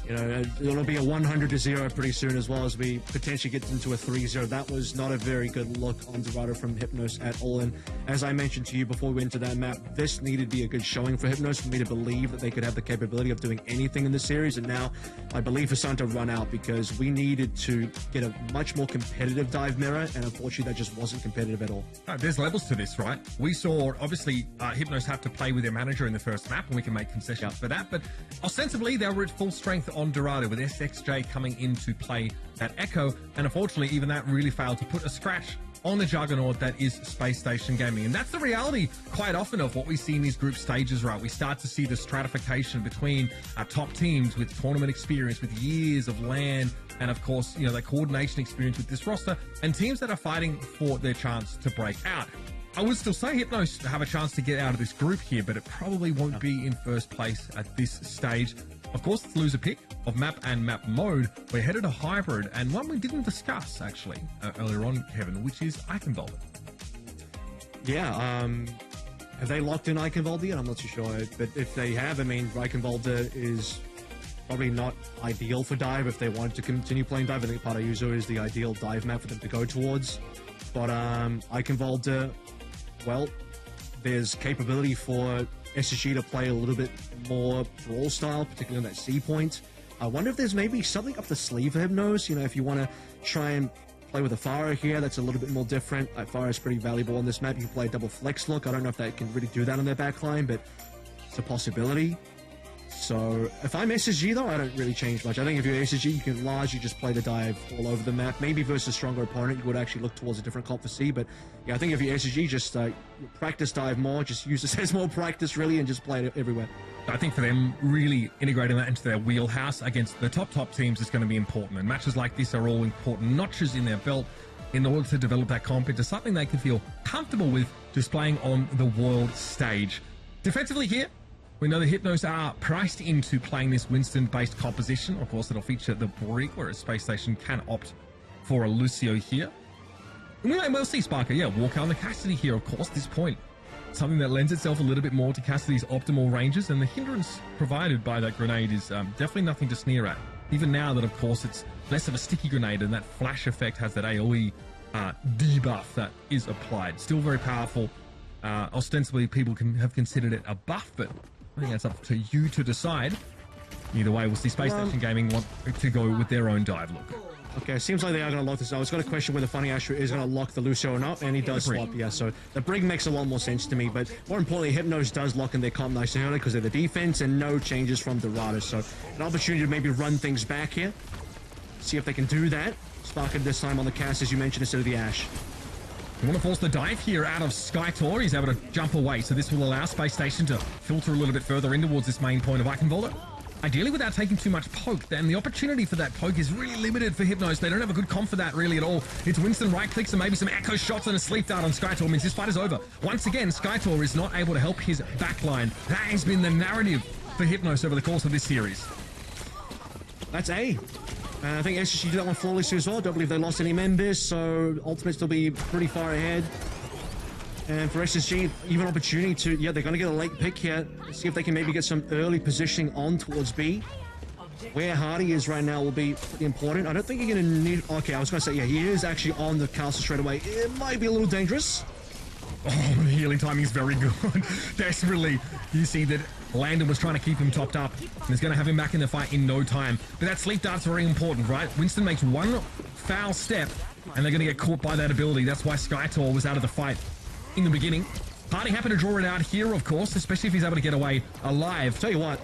You know, it'll be a 100 to 0 pretty soon, as well as we potentially get into a 3-0. That was not a very good look on Dorado from Hypnos at all. And as I mentioned to you before we went to that map, this needed to be a good showing for Hypnos for me to believe that they could have the capability of doing anything in the series. And now I believe it's time to run out, because we needed to get a much more competitive dive mirror, and unfortunately that just wasn't competitive at all. There's levels to this, right? We saw, obviously, Hypnos have to play with their manager in the first map, and we can make concessions for that. But ostensibly, they were at full strength on Dorado, with SXJ coming into play that Echo, and unfortunately even that really failed to put a scratch on the juggernaut that is Space Station Gaming. And that's the reality quite often of what we see in these group stages, right? We start to see the stratification between our top teams with tournament experience, with years of LAN, and of course, you know, that coordination experience with this roster, and teams that are fighting for their chance to break out. I would still say Hypnos have a chance to get out of this group here, but it probably won't be in first place at this stage. Of course, let's lose a pick of map and map mode. We're headed to hybrid, and one we didn't discuss, actually, earlier on, Kevin, which is Eichenwalde. Yeah, have they locked in Eichenwalde yet? I'm not too sure, but if they have, I mean, Eichenwalde is probably not ideal for dive if they want to continue playing dive. I think Parayuzo is the ideal dive map for them to go towards. But Eichenwalde, well, there's capability for SSG to play a little bit more brawl style, particularly on that C point. I wonder if there's maybe something up the sleeve for Hypnos. You know, if you want to try and play with a Pharah here, that's a little bit more different. Pharah is pretty valuable on this map. You can play a double flex look. I don't know if that can really do that on their backline, but it's a possibility. So if I'm SSG though, I don't really change much. I think if you're SSG, you can largely just play the dive all over the map. Maybe versus a stronger opponent, you would actually look towards a different comp for C. But yeah, I think if you're SSG, just practice dive more. Just use this as more practice really, and just play it everywhere. I think for them, really integrating that into their wheelhouse against the top teams is going to be important. And matches like this are all important notches in their belt in order to develop that comp into something they can feel comfortable with displaying on the world stage. Defensively here, we know the Hypnos are priced into playing this Winston-based composition. Of course, it'll feature the Brig, whereas Space Station can opt for a Lucio here. And we might well see Sparker, walk out on the Cassidy here, of course, this point. Something that lends itself a little bit more to Cassidy's optimal ranges, and the hindrance provided by that grenade is definitely nothing to sneer at. Even now that, of course, it's less of a sticky grenade, and that flash effect has that AoE debuff that is applied. Still very powerful. Ostensibly, people can have considered it a buff, but I think that's up to you to decide. Either way, we'll see Space Station Gaming want to go with their own dive look. Okay, seems like they are going to lock this. I was going to question whether Funny Asher is going to lock the Lucio or not, and he does swap, yeah. So the Brig makes a lot more sense to me, but more importantly, Hypnos does lock in their comp nice and early because they're the defense and no changes from Dorado. So an opportunity to maybe run things back here, see if they can do that. Sparker this time on the cast, as you mentioned, instead of the Ash. You want to force the dive here out of Skytor. He's able to jump away, so this will allow Space Station to filter a little bit further in towards this main point of Eichenwalde. Ideally without taking too much poke, then the opportunity for that poke is really limited for Hypnos. They don't have a good comp for that really at all. It's Winston right clicks and maybe some echo shots and a sleep dart on Skytor means this fight is over. Once again, Skytor is not able to help his backline. That has been the narrative for Hypnos over the course of this series. That's A. I think SSG did that one flawlessly as well. Don't believe they lost any members, so Ultimates will be pretty far ahead. And for SSG, even opportunity to, they're going to get a late pick here. See if they can maybe get some early positioning on towards B. Where Hardy is right now will be pretty important. I don't think you're going to need... Okay, I was going to say, he is actually on the castle straight away. It might be a little dangerous. Oh, the healing timing is very good. Desperately, you see that Landon was trying to keep him topped up and is going to have him back in the fight in no time. But that sleep dart's very important, right? Winston makes one foul step and they're going to get caught by that ability. That's why Skytor was out of the fight in the beginning. Hardy happy to draw it out here, of course, especially if he's able to get away alive. Tell you what,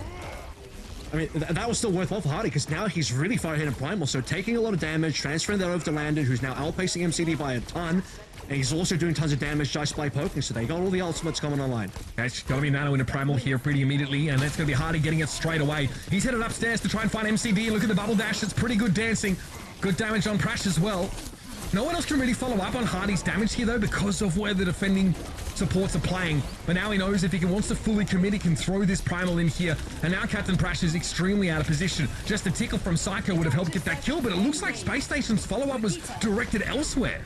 I mean, that was still worthwhile for Hardy because now he's really far ahead in Primal, so taking a lot of damage, transferring that over to Landon, who's now outpacing MCD by a ton, and he's also doing tons of damage just by poking, so they got all the ultimates coming online. It's got to be Nano into Primal here pretty immediately, and that's going to be Hardy getting it straight away. He's headed upstairs to try and find MCD. Look at the bubble dash. It's pretty good dancing. Good damage on Prash as well. No one else can really follow up on Hardy's damage here, though, because of where the defending supports are playing. But now he knows if he wants to fully commit, he can throw this Primal in here. And now Captain Prash is extremely out of position. Just a tickle from Psycho would have helped get that kill, but it looks like Space Station's follow-up was directed elsewhere.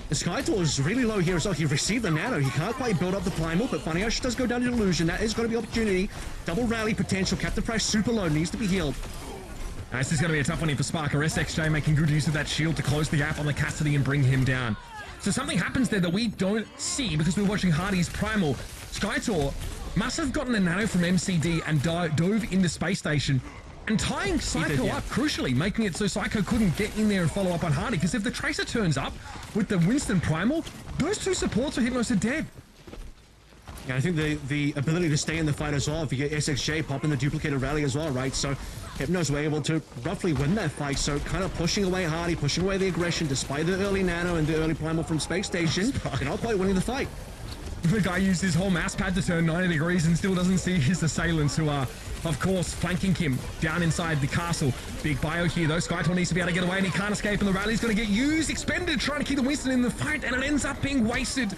The Skytor is really low here as well. He received the Nano. He can't quite build up the Primal, but Funny Ash does go down to Illusion. That is going to be opportunity. Double rally potential. Captain Prash super low. Needs to be healed. This is going to be a tough one here for Sparker. SXJ making good use of that shield to close the gap on the Cassidy and bring him down. So something happens there that we don't see because we're watching Hardy's Primal. Skytor must have gotten a Nano from MCD and dove into Space Station and tying Psycho up, crucially, making it so Psycho couldn't get in there and follow up on Hardy, because if the Tracer turns up with the Winston Primal, those two supports for Hypnos are dead. Yeah, I think the ability to stay in the fight as well, if you get SXJ popping the duplicated rally as well, right? So Hypnos were able to roughly win that fight, so kind of pushing away Hardy, pushing away the aggression, despite the early Nano and the early Primal from Space Station. They're not quite winning the fight. The guy used his whole mouse pad to turn 90 degrees and still doesn't see his assailants, who are, of course, flanking him down inside the castle. Big bio here, though. Skytor needs to be able to get away, and he can't escape, and the rally's going to get used, expended, trying to keep the Winston in the fight, and it ends up being wasted.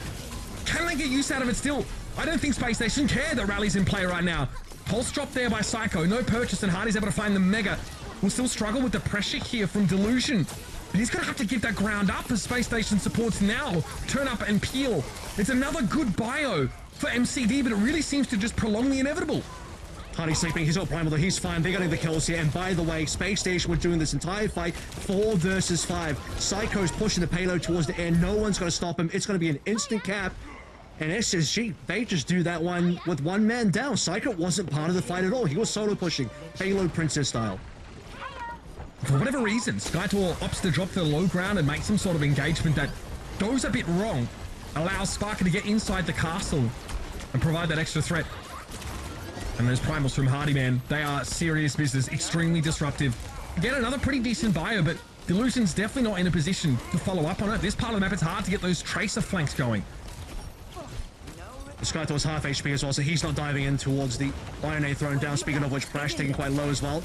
Can they get use out of it still? I don't think Space Station care that rally's in play right now. Pulse drop there by Psycho. No purchase, and Hardy's able to find the Mega. Will still struggle with the pressure here from Delusion. But he's going to have to give that ground up for Space Station supports now. Turn up and peel. It's another good bio for MCD, but it really seems to just prolong the inevitable. Hardy sleeping, he's got Primal though, he's fine, they're getting the kills here, and by the way, Space Station were doing this entire fight 4 versus 5. Psycho's pushing the payload towards the end, no one's going to stop him, it's going to be an instant cap, and SSG, they just do that one with one man down. Psycho wasn't part of the fight at all, he was solo pushing, payload princess style. For whatever reason, Skytor opts to drop to the low ground and make some sort of engagement that goes a bit wrong, allows Sparker to get inside the castle and provide that extra threat. And those primals from Hardy, man, they are serious business, extremely disruptive. Again, another pretty decent bio, but Delusion's definitely not in a position to follow up on it. This part of the map, it's hard to get those tracer flanks going. Skytor's half HP as well, so he's not diving in towards the Bionade thrown down. Speaking of which, Flash taking quite low as well.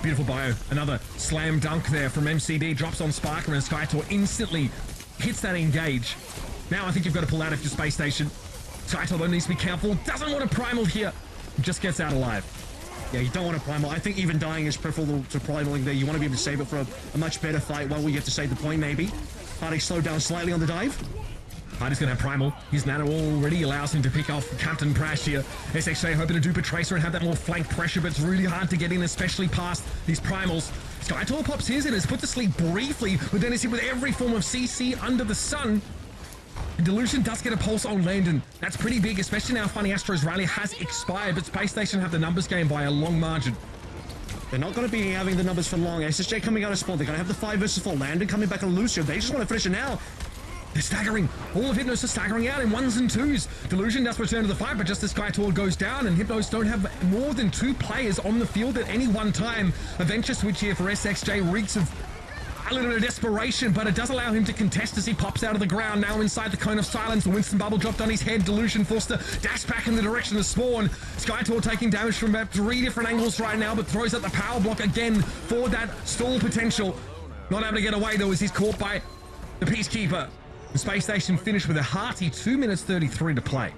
Beautiful bio. Another slam dunk there from MCD. Drops on Sparker, and Skytor instantly hits that engage. Now I think you've got to pull out of your Space Station. Skytor though needs to be careful. Doesn't want a primal here. Just gets out alive. Yeah, you don't want to primal. I think even dying is preferable to primaling there. You want to be able to save it for a much better fight while we get to save the point, maybe. Hardy slowed down slightly on the dive. Hardy's going to have primal. His nano already allows him to pick off Captain Prash here. SXJ hoping to dupe a tracer and have that more flank pressure, but it's really hard to get in, especially past these primals. Skytor pops his and is put to sleep briefly, but then is hit with every form of CC under the sun. Delusion does get a pulse on Landon. That's pretty big, especially now Funny Astro's rally has expired, but Space Station have the numbers game by a long margin. They're not going to be having the numbers for long. SSJ coming out of spawn. They're going to have the 5 versus 4. Landon coming back on Lucio. They just want to finish it now. They're staggering. All of Hypnos are staggering out in 1s and 2s. Delusion does return to the fight, but just as Skytor goes down, and Hypnos don't have more than 2 players on the field at any one time. A venture switch here for SXJ reeks of a little bit of desperation, but it does allow him to contest as he pops out of the ground. Now inside the cone of silence, the Winston bubble dropped on his head. Delusion forced to dash back in the direction of spawn. Skytor taking damage from about 3 different angles right now, but throws out the power block again for that stall potential. Not able to get away though as he's caught by the Peacekeeper. The Space Station finished with a hearty 2 minutes 33 to play.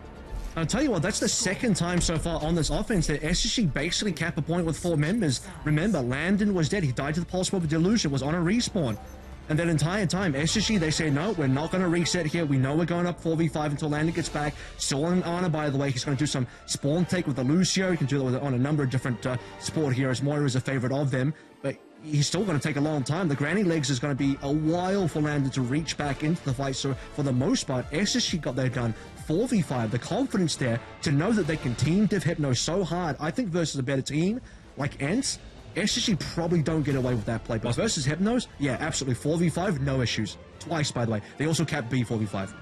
I'll tell you what, that's the second time so far on this offense that SSG basically capped a point with 4 members. Remember, Landon was dead. He died to the pulse probe of Delusion, was on a respawn. And that entire time, SSG, they say, no, we're not going to reset here. We know we're going up 4v5 until Landon gets back. Still on Ana, by the way. He's going to do some spawn take with the Lucio. He can do that on a number of different support heroes. Moira is a favorite of them. But he's still going to take a long time. The Granny Legs is going to be a while for Landon to reach back into the fight. So for the most part, SSG got their gun 4v5. The confidence there to know that they can team div Hypno so hard. I think versus a better team like Ents, SSG probably don't get away with that play. But versus Hypnos, yeah, absolutely 4v5, no issues. Twice, by the way. They also capped B 4v5.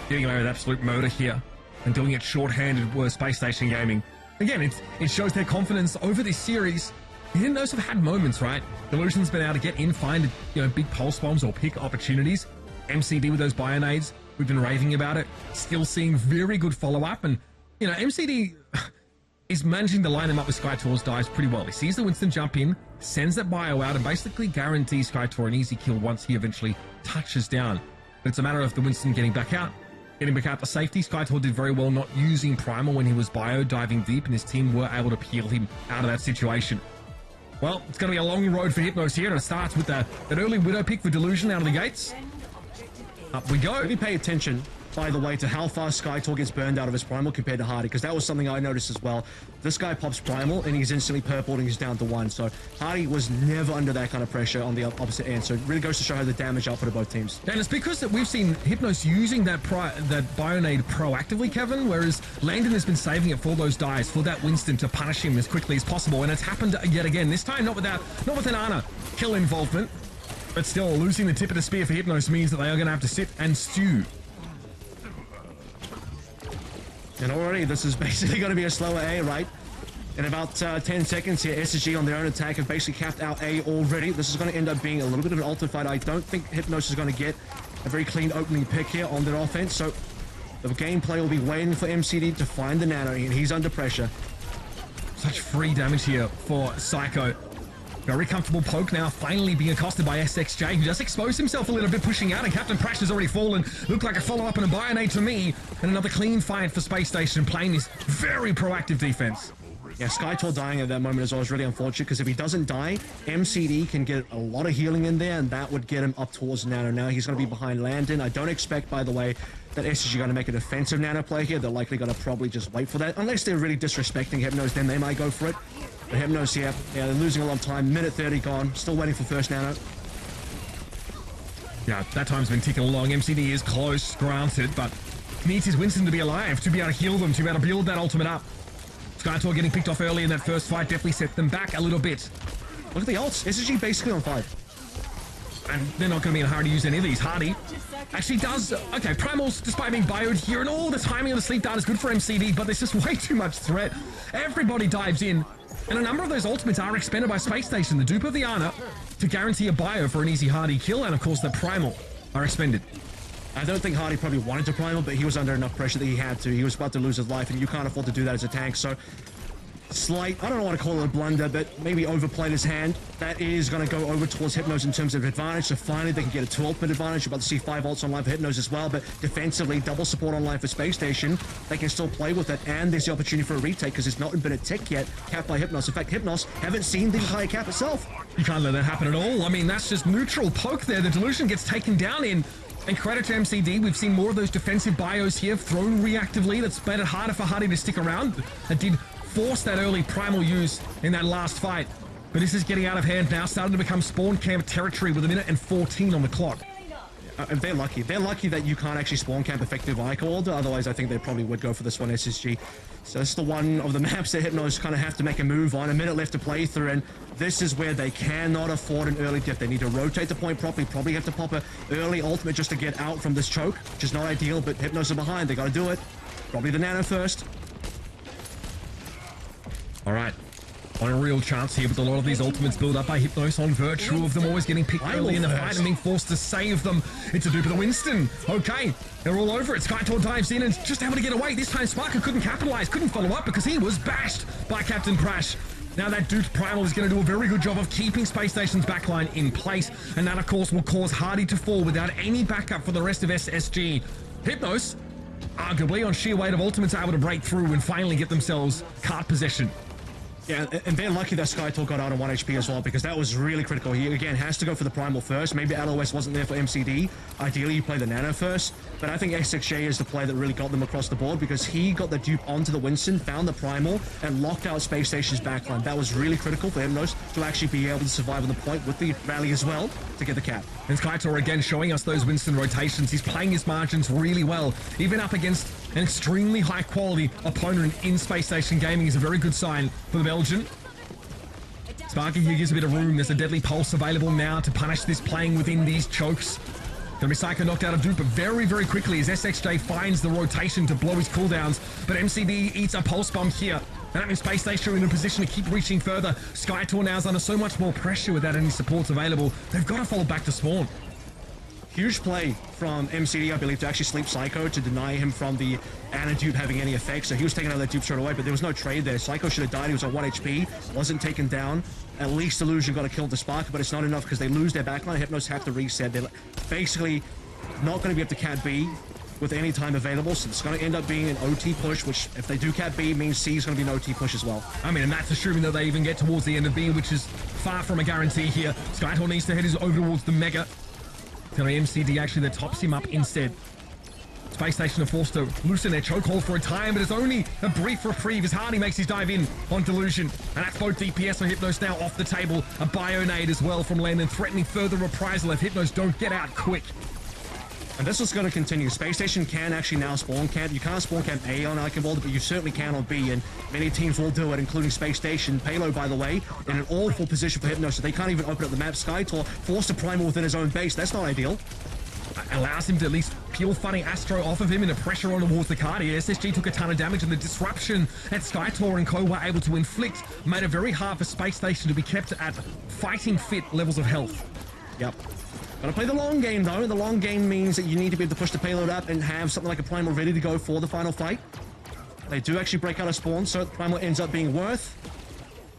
Getting away with absolute murder here and doing it short-handed with Space Station Gaming. Again, it shows their confidence over this series. The Hypnos have had moments, right? Delusion's been able to get in, find, big pulse bombs or pick opportunities. MCD with those Bionades, we've been raving about it. Still seeing very good follow-up. And, MCD is managing to line him up with Skytor's dives pretty well. He sees the Winston jump in, sends that bio out, and basically guarantees Skytor an easy kill once he eventually touches down. But it's a matter of the Winston getting back out to safety. Skytor did very well not using Primal when he was bio diving deep, and his team were able to peel him out of that situation. Well, it's going to be a long road for Hypnos here, and it starts with that early Widow pick for Delusion out of the gates. Up we go. Really pay attention, by the way, to how fast Skytor gets burned out of his Primal compared to Hardy, because that was something I noticed as well. This guy pops Primal, and he's instantly purpled, and he's down to 1. So Hardy was never under that kind of pressure on the opposite end. So it really goes to show how the damage output of both teams. And it's because that we've seen Hypnos using that Bionade proactively, Kevin, whereas Langdon has been saving it for those dives, for that Winston to punish him as quickly as possible. And it's happened yet again. This time, not with an Ana kill involvement, but still losing the tip of the spear for Hypnos means that they are going to have to sit and stew. And already, this is basically going to be a slower A, right? In about 10 seconds here, SSG on their own attack have basically capped out A already. This is going to end up being a little bit of an altered fight. I don't think Hypnos is going to get a very clean opening pick here on their offense. So the gameplay will be waiting for MCD to find the nano, and he's under pressure. Such free damage here for Psycho. Very comfortable poke now, finally being accosted by SXJ, who just exposed himself a little bit, pushing out, and Captain Prash has already fallen. Looked like a follow-up and a Bionade to me, and another clean fight for Space Station, playing this very proactive defense. Yeah, Skytor dying at that moment as well is really unfortunate, because if he doesn't die, MCD can get a lot of healing in there, and that would get him up towards Nano. Now he's going to be behind Landon. I don't expect, by the way, that SSG going to make a defensive Nano play here. They're likely going to probably just wait for that. Unless they're really disrespecting Hypnos, then they might go for it. But Hypnos, yeah, they're losing a lot of time. Minute 30 gone. Still waiting for first Nano. Yeah, that time's been ticking along. MCD is close, granted, but needs his Winston to be alive, to be able to heal them, to be able to build that ultimate up. Skytor getting picked off early in that first fight definitely set them back a little bit. Look at the ults. SSG basically on 5. And they're not going to be in a hurry to use any of these. Hardy actually does. Okay, Primals, despite being bioed here, and all the timing of the sleep dart is good for MCD, but there's just way too much threat. Everybody dives in, and a number of those ultimates are expended by Space Station. The dupe of the Ana to guarantee a bio for an easy Hardy kill, and of course the Primal are expended. I don't think Hardy probably wanted to Primal, but he was under enough pressure that he had to. He was about to lose his life, and you can't afford to do that as a tank, so slight, I don't know what to call it, a blunder, but maybe overplayed his hand. That is going to go over towards Hypnos in terms of advantage, so finally they can get a 2 ultimate advantage. You're about to see 5 ults online for Hypnos as well, but defensively, double support online for Space Station. They can still play with it, and there's the opportunity for a retake, because it's not been a tick yet, capped by Hypnos. In fact, Hypnos haven't seen the entire cap itself. You can't let that happen at all. I mean, that's just neutral poke there. The Delusion gets taken down in. And credit to MCD, we've seen more of those defensive bios here thrown reactively. That's made it harder for Hardy to stick around. It did force that early Primal use in that last fight. But this is getting out of hand now, starting to become spawn camp territory with 1:14 on the clock. They're lucky. They're lucky that you can't actually spawn camp effective Ico order. Otherwise, I think they probably would go for this one, SSG. So this is the one of the maps that Hypnos kind of have to make a move on. A minute left to play through, and this is where they cannot afford an early dip. They need to rotate the point properly. Probably have to pop an early ultimate just to get out from this choke, which is not ideal, but Hypnos are behind. They got to do it. Probably the Nano first. All right. On a real chance here, but a lot of these ultimates build up by Hypnos on virtue of them always getting picked early in the fight and being forced to save them. It's a dupe of the Winston. Okay, they're all over it. Skytor dives in and just able to get away. This time Sparker couldn't capitalize, couldn't follow up because he was bashed by Captain Prash. Now that duped Primal is going to do a very good job of keeping Space Station's backline in place, and that of course will cause Hardy to fall without any backup for the rest of SSG. Hypnos, arguably on sheer weight of ultimates, are able to break through and finally get themselves cart possession. Yeah, and they're lucky that Skytor got out on 1 HP as well, because that was really critical. He, again, has to go for the Primal first. Maybe LOS wasn't there for MCD. Ideally, you play the Nano first. But I think XXJ is the play that really got them across the board, because he got the dupe onto the Winston, found the Primal, and locked out Space Station's backline. That was really critical for Hypnos to actually be able to survive on the point with the rally as well to get the cap. And Skytor again showing us those Winston rotations. He's playing his margins really well. Even up against an extremely high quality opponent in Space Station Gaming is a very good sign for the Belgian. Sparky here gives a bit of room. There's a deadly pulse available now to punish this playing within these chokes. Gonna be Psycho knocked out of dupe very, very quickly as SXJ finds the rotation to blow his cooldowns. But MCD eats a pulse bomb here. And that means Space Station in a position to keep reaching further. Skytor now is under so much more pressure without any supports available. They've got to fall back to spawn. Huge play from MCD, I believe, to actually sleep Psycho to deny him from the Ana dupe having any effect. So he was taking out that dupe straight away, but there was no trade there. Psycho should have died. He was on 1 HP, wasn't taken down. At least Illusion got a kill to Spark, but it's not enough because they lose their backline. Hypnos have to reset. They're basically not going to be able to Cat B with any time available, so it's going to end up being an OT push, which if they do Cat B means C is going to be an OT push as well. I mean, and that's assuming that they even get towards the end of B, which is far from a guarantee here. Skytor needs to head over towards the Mega. It's going to be MCD actually that tops him up instead. Space Station are forced to loosen their chokehold for a time, but it's only a brief reprieve as Hardy makes his dive in on Delusion. And that's both DPS and Hypnos now off the table. A Bionade as well from Landon, threatening further reprisal if Hypnos don't get out quick. And this is going to continue. Space Station can actually now spawn camp. You can't spawn camp A on Icon Boulder, but you certainly can on B, and many teams will do it, including Space Station. Payload, by the way, in an awful position for Hypnos, so they can't even open up the map. Skytor forced to Primal within his own base. That's not ideal. Allows him to at least peel funny Astro off of him and a pressure on towards the card here. SSG took a ton of damage, and the disruption that Skytor and Co were able to inflict made it very hard for Space Station to be kept at fighting fit levels of health. Yep. Gotta play the long game, though. The long game means that you need to be able to push the payload up and have something like a Primal ready to go for the final fight. They do actually break out of spawn, so Primal ends up being worth.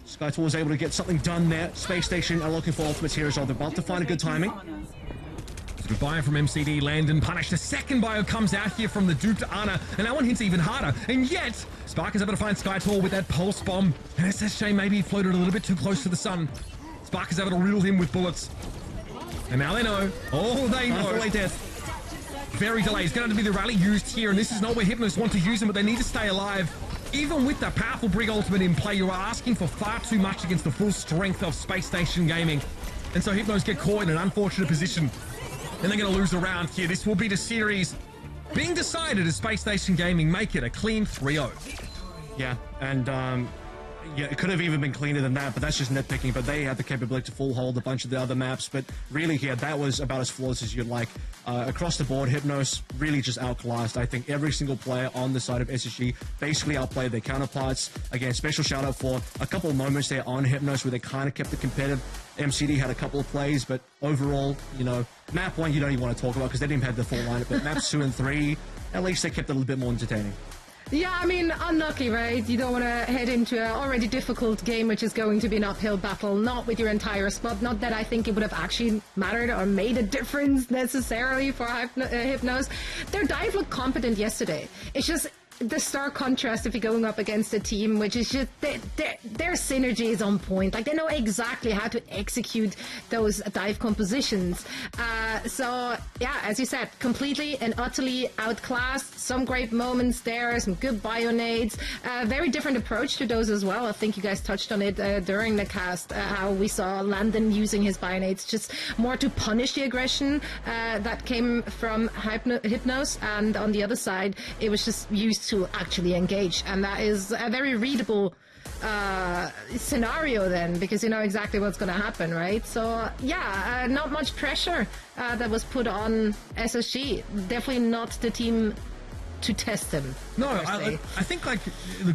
Skytor was able to get something done there. Space Station are looking for ultimates here as well. They're about to find a good timing. Good bio from MCD, Landon punished. The second bio comes out here from the Duke to Ana, and that one hits even harder. And yet, Spark is able to find Skytor with that pulse bomb. And SSJ maybe floated a little bit too close to the sun. Spark is able to riddle him with bullets. And now they know. Oh, they know. Very delayed. It's going to be the rally used here, and this is not where Hypnos want to use him, but they need to stay alive. Even with that powerful Brig ultimate in play, you are asking for far too much against the full strength of Space Station Gaming. And so Hypnos get caught in an unfortunate position. And they're going to lose the round here. This will be the series being decided as Space Station Gaming make it a clean 3-0. Yeah, and yeah, it could have even been cleaner than that, but that's just nitpicking. But they had the capability to full hold a bunch of the other maps. But really here, that was about as flawless as you'd like. Across the board, Hypnos really just outclassed. I think every single player on the side of SSG basically outplayed their counterparts. Again, special shout out for a couple of moments there on Hypnos where they kind of kept it competitive. MCD had a couple of plays, but overall, you know, map 1 you don't even want to talk about because they didn't have the full lineup. But maps 2 and 3, at least they kept it a little bit more entertaining. Yeah, I mean, unlucky, right? You don't want to head into an already difficult game, which is going to be an uphill battle, not with your entire squad. Not that I think it would have actually mattered or made a difference necessarily for Hypnos. Their dive looked competent yesterday. It's just the stark contrast if you're going up against a team which is just their synergy is on point. Like, they know exactly how to execute those dive compositions. So yeah, as you said, completely and utterly outclassed. Some great moments there, some good bionades, very different approach to those as well. I think you guys touched on it during the cast, how we saw Landon using his bionades just more to punish the aggression that came from Hypnos, and on the other side it was just used to actually engage, and that is a very readable scenario then, because you know exactly what's going to happen, right? So yeah, not much pressure that was put on SSG. Definitely not the team to test them. No, I think like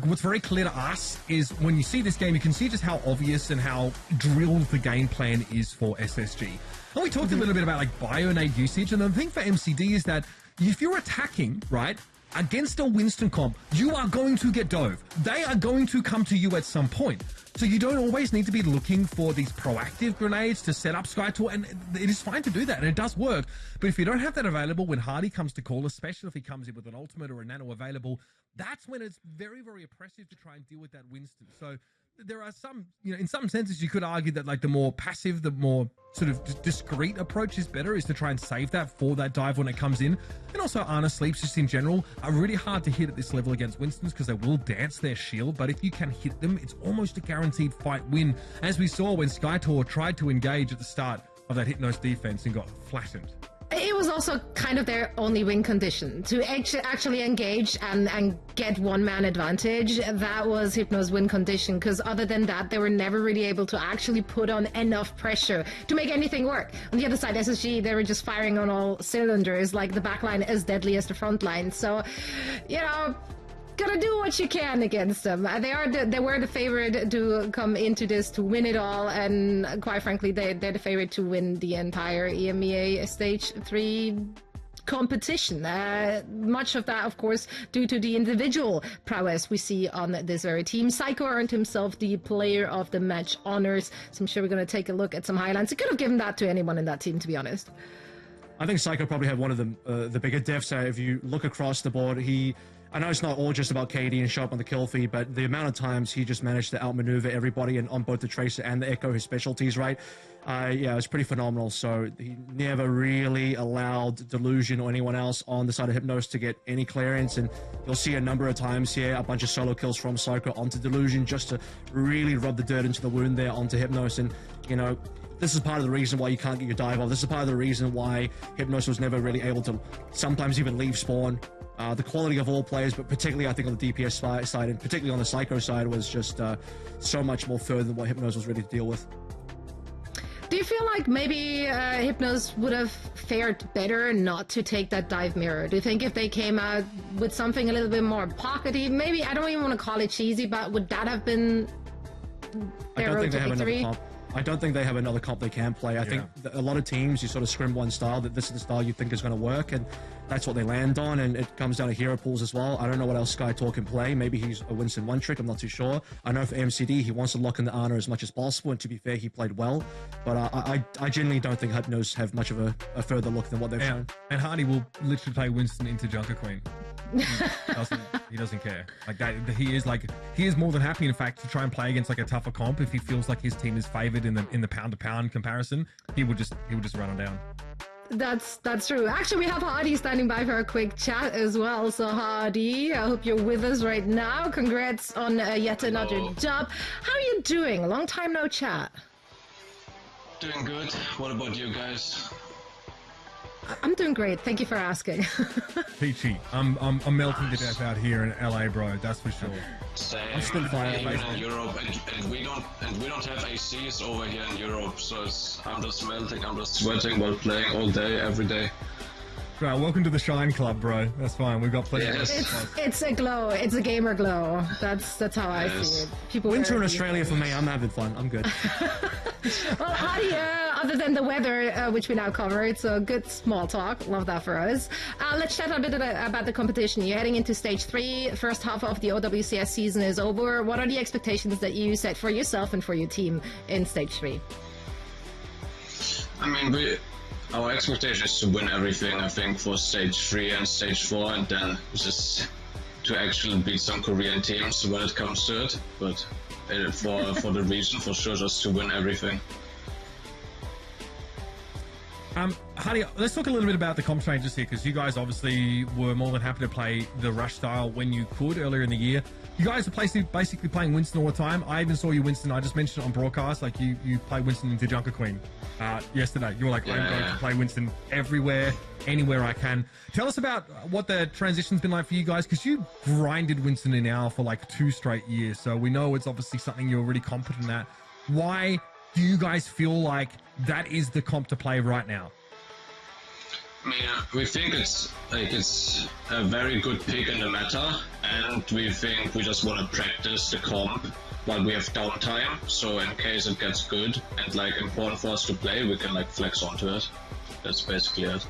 what's very clear to us is when you see this game, you can see just how obvious and how drilled the game plan is for SSG. And we talked a little bit about like bionade usage, and the thing for MCD is that if you're attacking, right, against a Winston comp, you are going to get dove. They are going to come to you at some point. So you don't always need to be looking for these proactive grenades to set up Skytor, and it is fine to do that, and it does work. But if you don't have that available when Hardy comes to call, especially if he comes in with an ultimate or a nano available, that's when it's very, very oppressive to try and deal with that Winston. So there are some, you know, in some senses you could argue that like the more passive, the more sort of discreet approach is better, is to try and save that for that dive when it comes in. And also Ana sleeps just in general are really hard to hit at this level against Winstons because they will dance their shield, but if you can hit them, it's almost a guaranteed fight win, as we saw when Skytor tried to engage at the start of that Hypnos defense and got flattened. It was also kind of their only win condition, to actually engage and get one-man advantage. That was Hypnos' win condition, because other than that, they were never really able to actually put on enough pressure to make anything work. On the other side, SSG, they were just firing on all cylinders, like the backline as deadly as the front line. So, you know, gotta do what you can against them. They were the favorite to come into this to win it all, and quite frankly, they're the favorite to win the entire EMEA Stage 3 competition. Much of that, of course, due to the individual prowess we see on this very team. Psycho earned himself the player of the match honors, so I'm sure we're going to take a look at some highlights. He could have given that to anyone in that team, to be honest. I think Psycho probably had one of the bigger deaths. If you look across the board, I know it's not all just about KD and show up on the kill feed, but the amount of times he just managed to outmaneuver everybody, and on both the Tracer and the Echo, his specialties, right? Yeah, it was pretty phenomenal. So he never really allowed Delusion or anyone else on the side of Hypnos to get any clearance, and you'll see a number of times here a bunch of solo kills from Psycho onto Delusion just to really rub the dirt into the wound there onto Hypnos. And, you know, this is part of the reason why you can't get your dive off. This is part of the reason why Hypnos was never really able to sometimes even leave spawn. The quality of all players, but particularly I think on the DPS side, and particularly on the Psycho side, was just so much more further than what Hypnos was ready to deal with. Do you feel like maybe Hypnos would have fared better not to take that dive mirror? Do you think if they came out with something a little bit more pockety, maybe, I don't even want to call it cheesy, but would that have been their road to victory? I don't think they have another comp they can play. I think a lot of teams, you sort of scrim one style, that this is the style you think is going to work, and that's what they land on, and it comes down to hero pools as well. I don't know what else SkyTalk can play. Maybe he's a Winston one trick, I'm not too sure. I know for MCD, he wants to lock in the Ana as much as possible, and to be fair, he played well, but I genuinely don't think Hypnos have much of a further look than what they've shown. And Hardy will literally play Winston into Junker Queen. He doesn't care. Like that, he is more than happy, in fact, to try and play against like a tougher comp. If he feels like his team is favored in the pound to pound comparison, he would just run them down. That's true. Actually, we have Hardy standing by for a quick chat as well. So Hardy, I hope you're with us right now. Congrats on yet another job. How are you doing? Long time no chat. Doing good. What about you guys? I'm doing great. Thank you for asking. Peachy, I'm melting to death out here in LA, bro. That's for sure. Same. I'm still fine. Even in Europe, and we don't have ACs over here in Europe, so I'm just melting. I'm just sweating while playing all day, every day. Bro, welcome to the Shine Club, bro. That's fine. We've got plenty. It's a glow. It's a gamer glow. That's how I see it. People winter in Australia for me. I'm having fun. I'm good. Well, Hardy, other than the weather, which we now cover, it's a good small talk. Love that for us. Let's chat a bit about the competition. You're heading into stage 3. First half of the OWCS season is over. What are the expectations that you set for yourself and for your team in stage 3? I mean, our expectation is to win everything, I think, for stage 3 and stage 4, and then just to actually beat some Korean teams when it comes to it. But for the region, for sure, just to win everything. Hardy, let's talk a little bit about the comp changes here, because you guys obviously were more than happy to play the Rush style when you could earlier in the year. You guys are basically playing Winston all the time. I even saw you Winston, I just mentioned it on broadcast, like you play Winston into Junker Queen yesterday. You were like, I'm going to play Winston everywhere, anywhere I can. Tell us about what the transition's been like for you guys, because you grinded Winston in hour for like 2 straight years, so we know it's obviously something you're really competent at. Why do you guys feel like that is the comp to play right now? I mean, we think it's a very good pick in the meta, and we think we just want to practice the comp while we have downtime, so in case it gets good and like important for us to play, we can like flex onto it. That's basically it.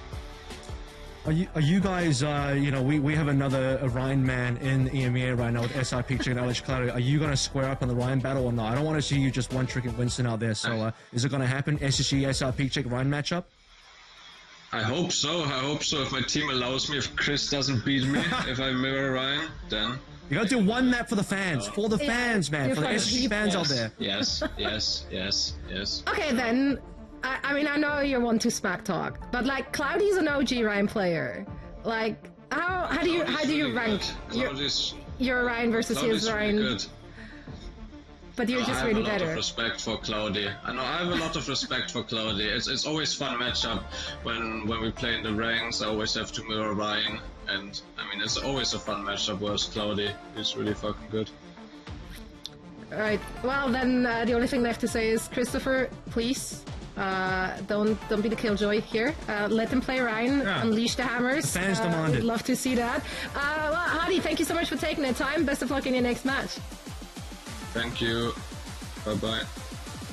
Are you guys, we have another Ryan man in EMEA right now with SIP and LH Clarity. Are you going to square up on the Ryan battle or not? I don't want to see you just one tricking Winston out there, so is it going to happen? SSG, SIP Ryan matchup? I hope so. If my team allows me, if Chris doesn't beat me, if I mirror Ryan, then... You gotta do one map for the fans. For the fans, man. For the SSG fans out there. Yes. Okay, then. I mean, I know you're one to smack talk, but like, Cloudy's an OG Ryan player. Like, how do you rank your Ryan versus his Ryan? Really good. But you're just really better. I have a lot of respect for Cloudy. I have a lot of respect for Cloudy. It's always fun matchup when we play in the ranks. I always have to mirror Ryan, and I mean it's always a fun matchup versus Cloudy. He's really fucking good. Alright, well then the only thing left to say is, Christopher, please don't be the killjoy here. Let them play Ryan, unleash the hammers. The fans demand it. We'd love to see that. Well, Hardy, thank you so much for taking the time. Best of luck in your next match. Thank you. Bye-bye.